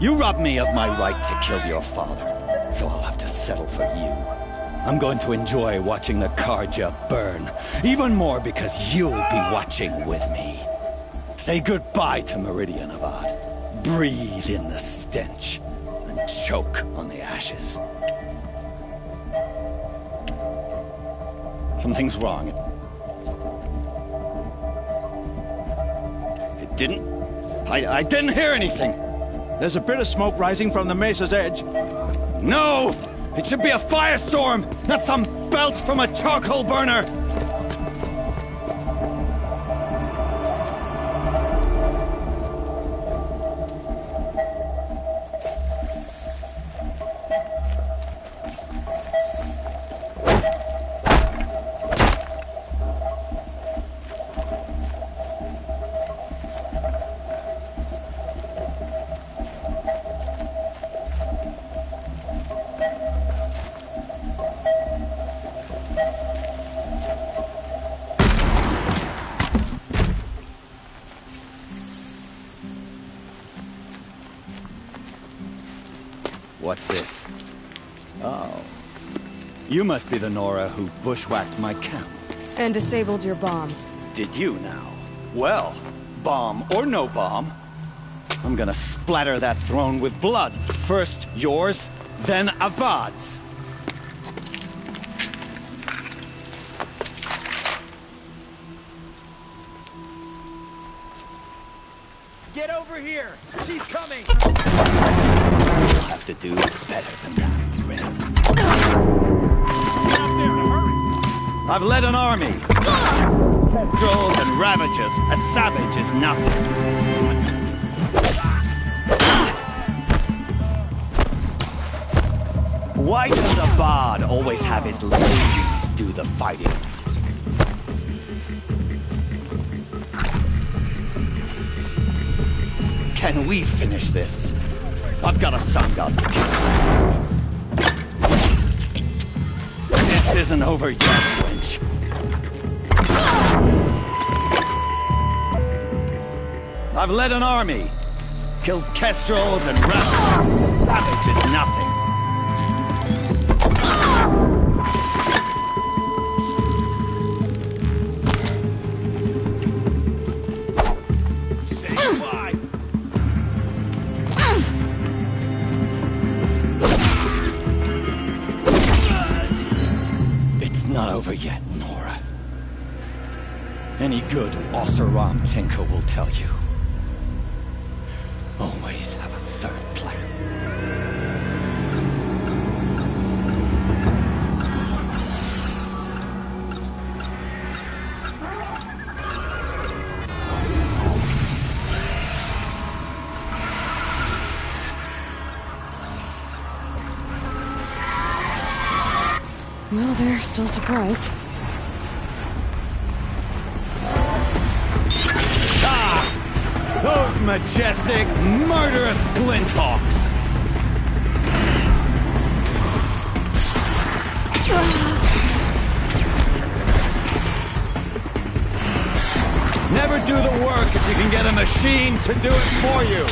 You robbed me of my right to kill your father, so I'll have to settle for you. I'm going to enjoy watching the Karja burn, even more because you'll be watching with me. Say goodbye to Meridian, Avad. Breathe in the stench, and choke on the ashes. Something's wrong. I didn't hear anything. There's a bit of smoke rising from the mesa's edge. No! It should be a firestorm, not some belch from a charcoal burner! What's this? Oh. You must be the Nora who bushwhacked my camp. And disabled your bomb. Did you now? Well, bomb or no bomb, I'm gonna splatter that throne with blood. First yours, then Avad's. Get over here! She's coming! You'll have to do better than that, Red. Get up there and hurry! I've led an army. Trolls and Ravagers. A savage is nothing. Why does a bard always have his ladies do the fighting? Can we finish this? I've got a sun god to kill. This isn't over yet, wench. I've led an army. Killed kestrels and ravagers. Ravage is nothing. Not over yet, Nora. Any good Oseram tinker will tell you. Always have a third plan. Well, they're still surprised. Ah! Those majestic, murderous glinthawks! Never do the work if you can get a machine to do it for you!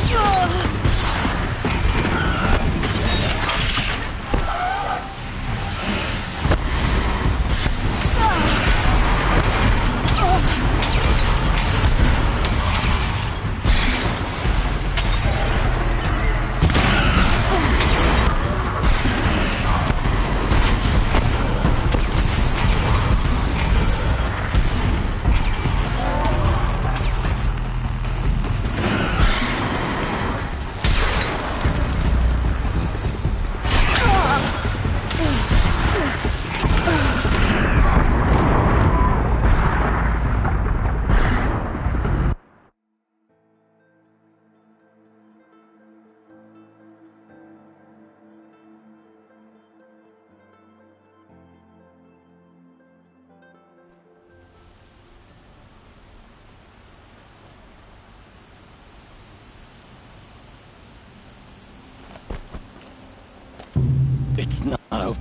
It's not over.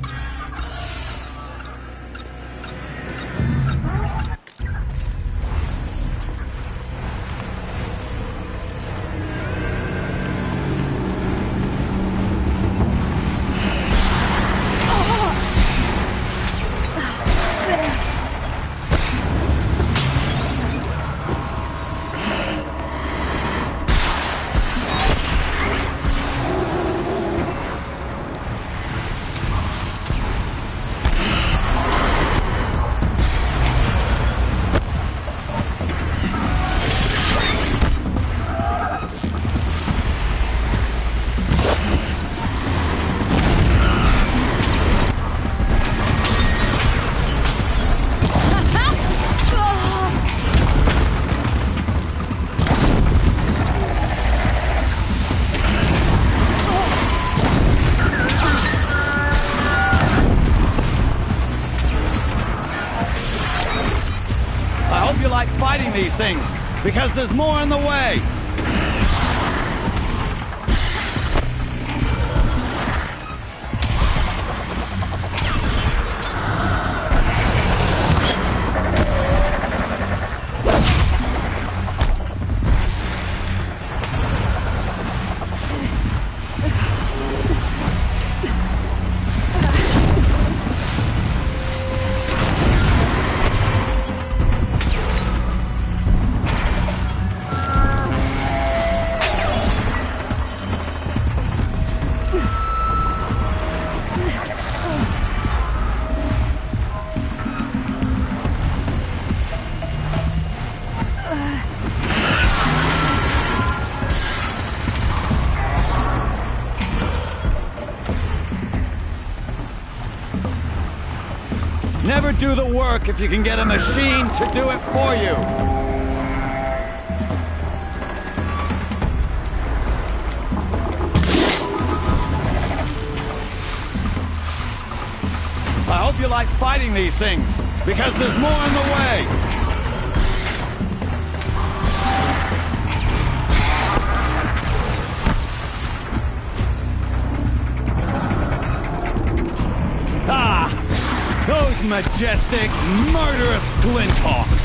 These things, because there's more in the way. Never do the work if you can get a machine to do it for you. I hope you like fighting these things, because there's more in the way. Those majestic, murderous Glinthawks!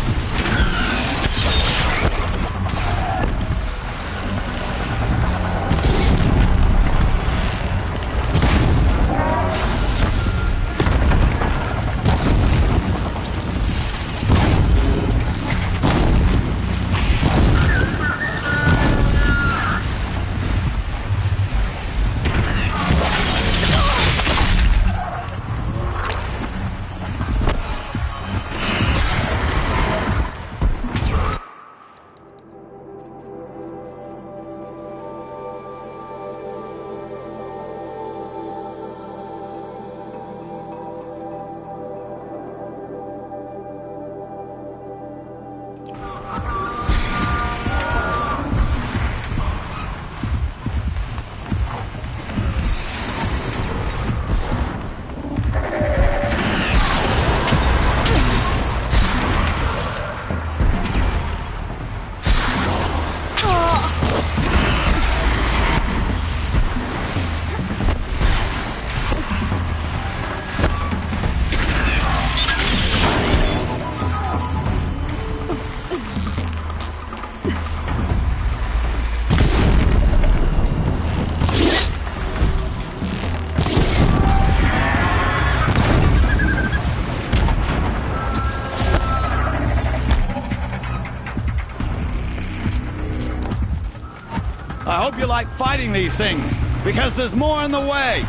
I hope you like fighting these things, because there's more in the way.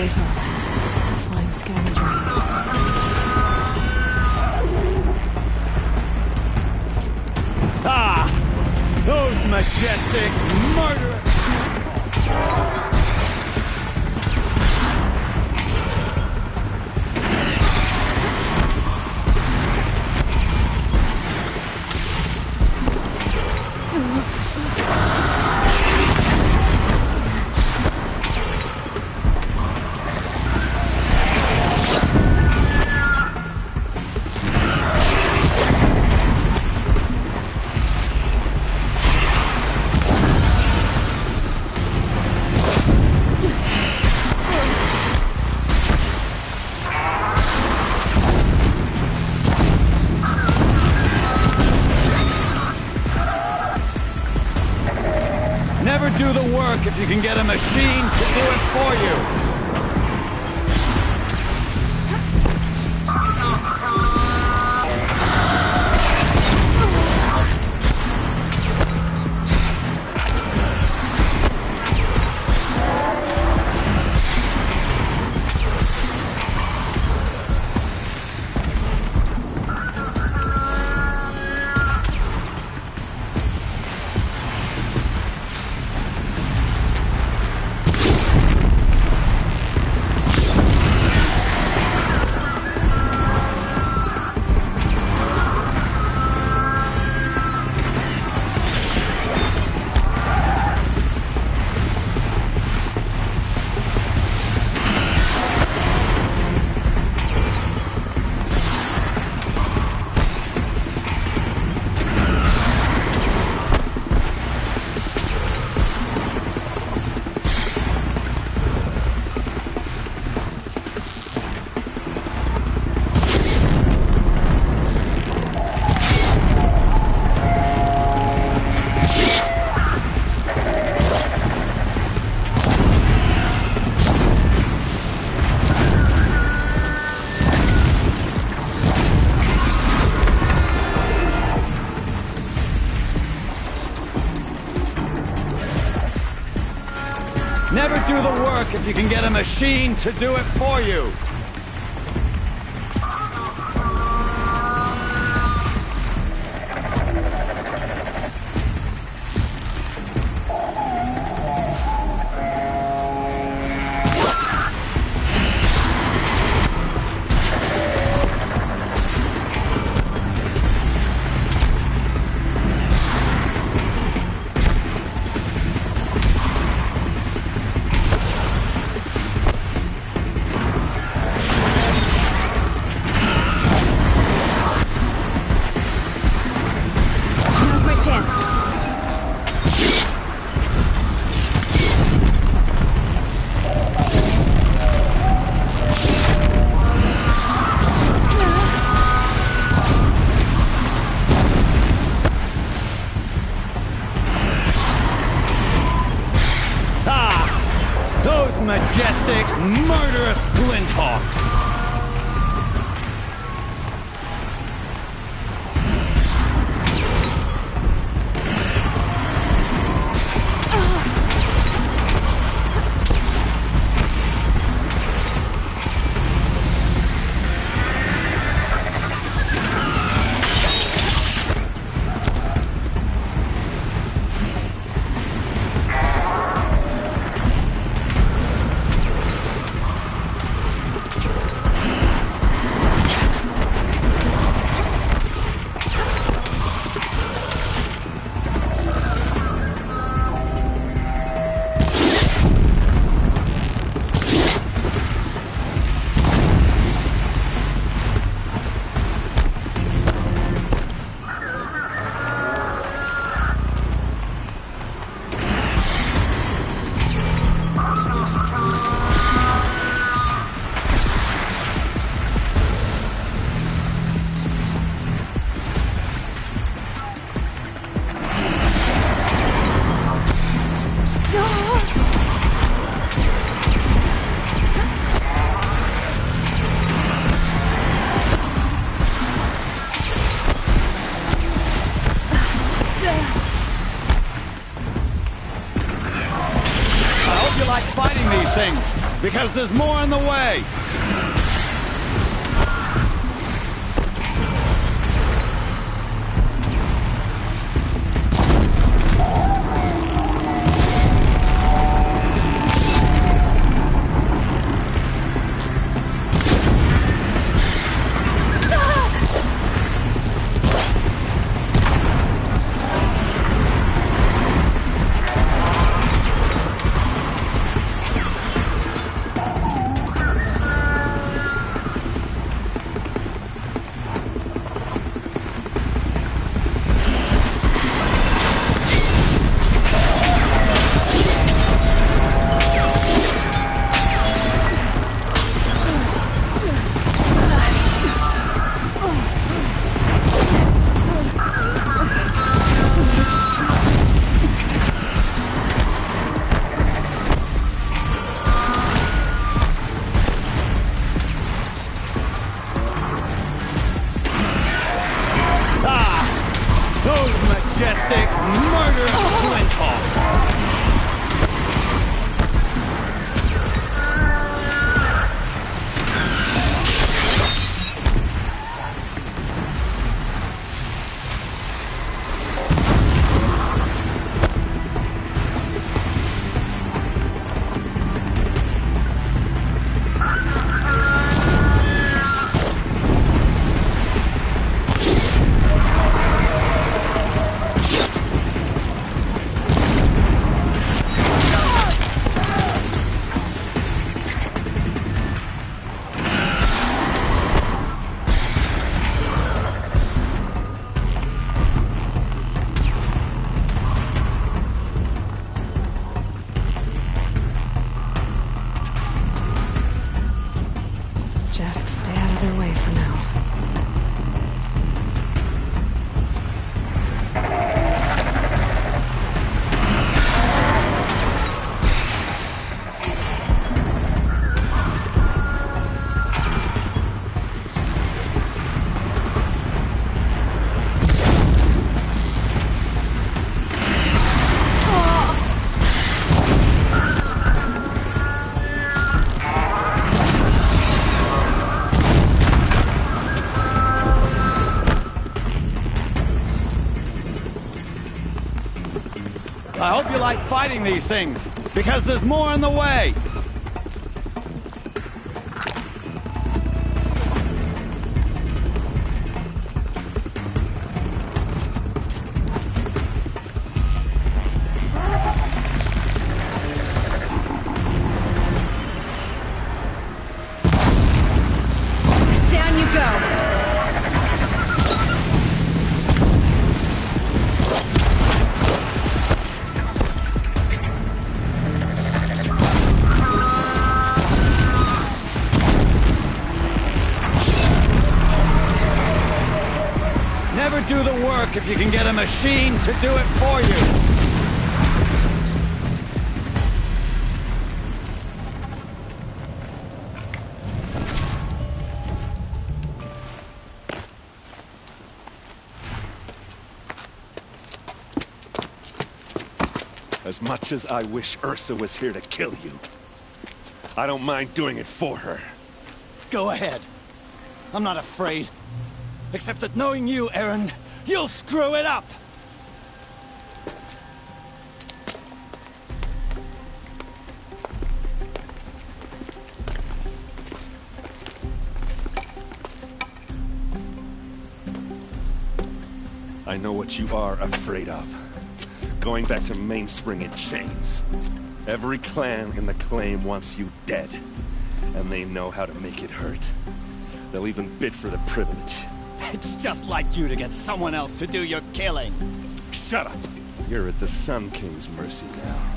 Glinthawk. Flying scavenger. Ah! Those majestic murderers! Never do the work if you can get a machine to do it for you. Never do the work if you can get a machine to do it for you. Majestic, murderous Glinthawks! like fighting these things, because there's more in the way. Majestic, murderous flinthawk! Just stay out of their way for now. I hope you like fighting these things, because there's more in the way. Down you go! Never do the work if you can get a machine to do it for you. As much as I wish Ursa was here to kill you, I don't mind doing it for her. Go ahead. I'm not afraid. Except that knowing you, Erend, you'll screw it up! I know what you are afraid of. Going back to Mainspring in chains. Every clan in the claim wants you dead. And they know how to make it hurt. They'll even bid for the privilege. It's just like you to get someone else to do your killing. Shut up! You're at the Sun King's mercy now.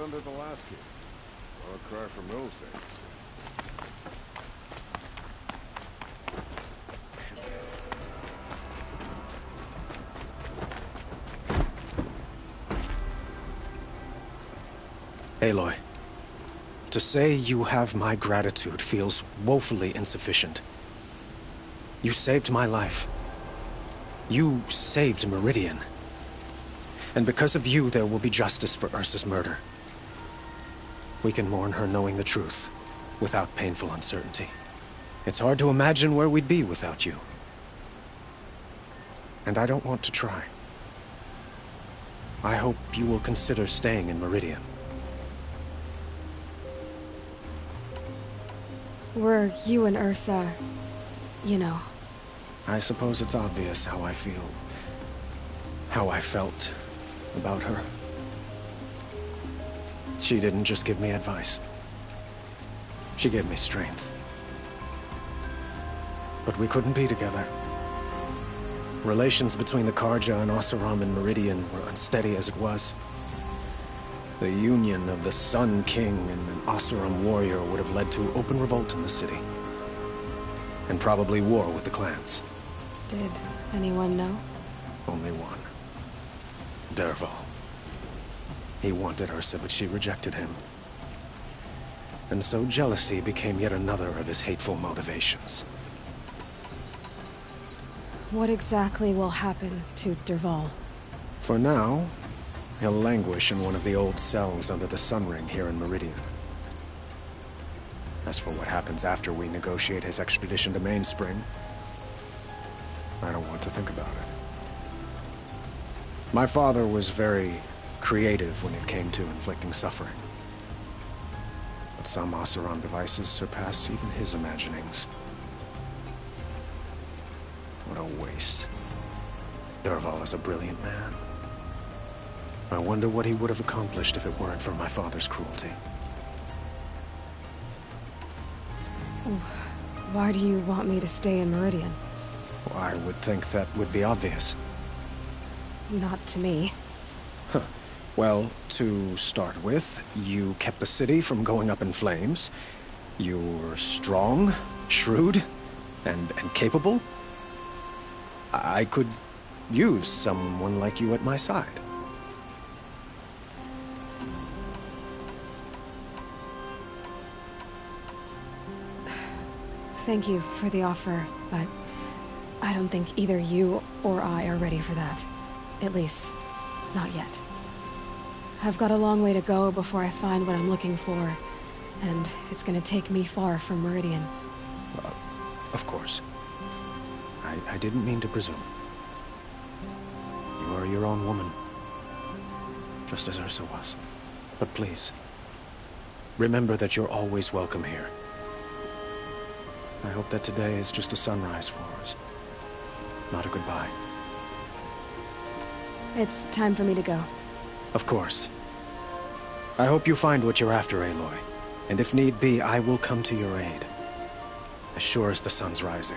Under the last kid. Far cry from those days. Aloy, to say you have my gratitude feels woefully insufficient. You saved my life. You saved Meridian. And because of you, there will be justice for Ursa's murder. We can mourn her knowing the truth, without painful uncertainty. It's hard to imagine where we'd be without you. And I don't want to try. I hope you will consider staying in Meridian. Were you and Ursa, you know. I suppose it's obvious how I feel. How I felt about her. She didn't just give me advice. She gave me strength. But we couldn't be together. Relations between the Karja and Oseram and Meridian were unsteady as it was. The union of the Sun King and an Oseram warrior would have led to open revolt in the city. And probably war with the clans. Did anyone know? Only one. Dervahl. He wanted Ursa, but she rejected him. And so jealousy became yet another of his hateful motivations. What exactly will happen to Dervahl? For now, he'll languish in one of the old cells under the Sun Ring here in Meridian. As for what happens after we negotiate his extradition to Mainspring, I don't want to think about it. My father was very creative when it came to inflicting suffering. But some Oseram devices surpass even his imaginings. What a waste. Dervahl is a brilliant man. I wonder what he would have accomplished if it weren't for my father's cruelty. Why do you want me to stay in Meridian? Well, I would think that would be obvious. Not to me. Huh. Well, to start with, you kept the city from going up in flames. You were strong, shrewd, and capable. I could use someone like you at my side. Thank you for the offer, but I don't think either you or I are ready for that. At least, not yet. I've got a long way to go before I find what I'm looking for, and it's gonna take me far from Meridian. Of course. I didn't mean to presume. You are your own woman, just as Ursa was. But please, remember that you're always welcome here. I hope that today is just a sunrise for us, not a goodbye. It's time for me to go. Of course. I hope you find what you're after, Aloy. And if need be, I will come to your aid. As sure as the sun's rising.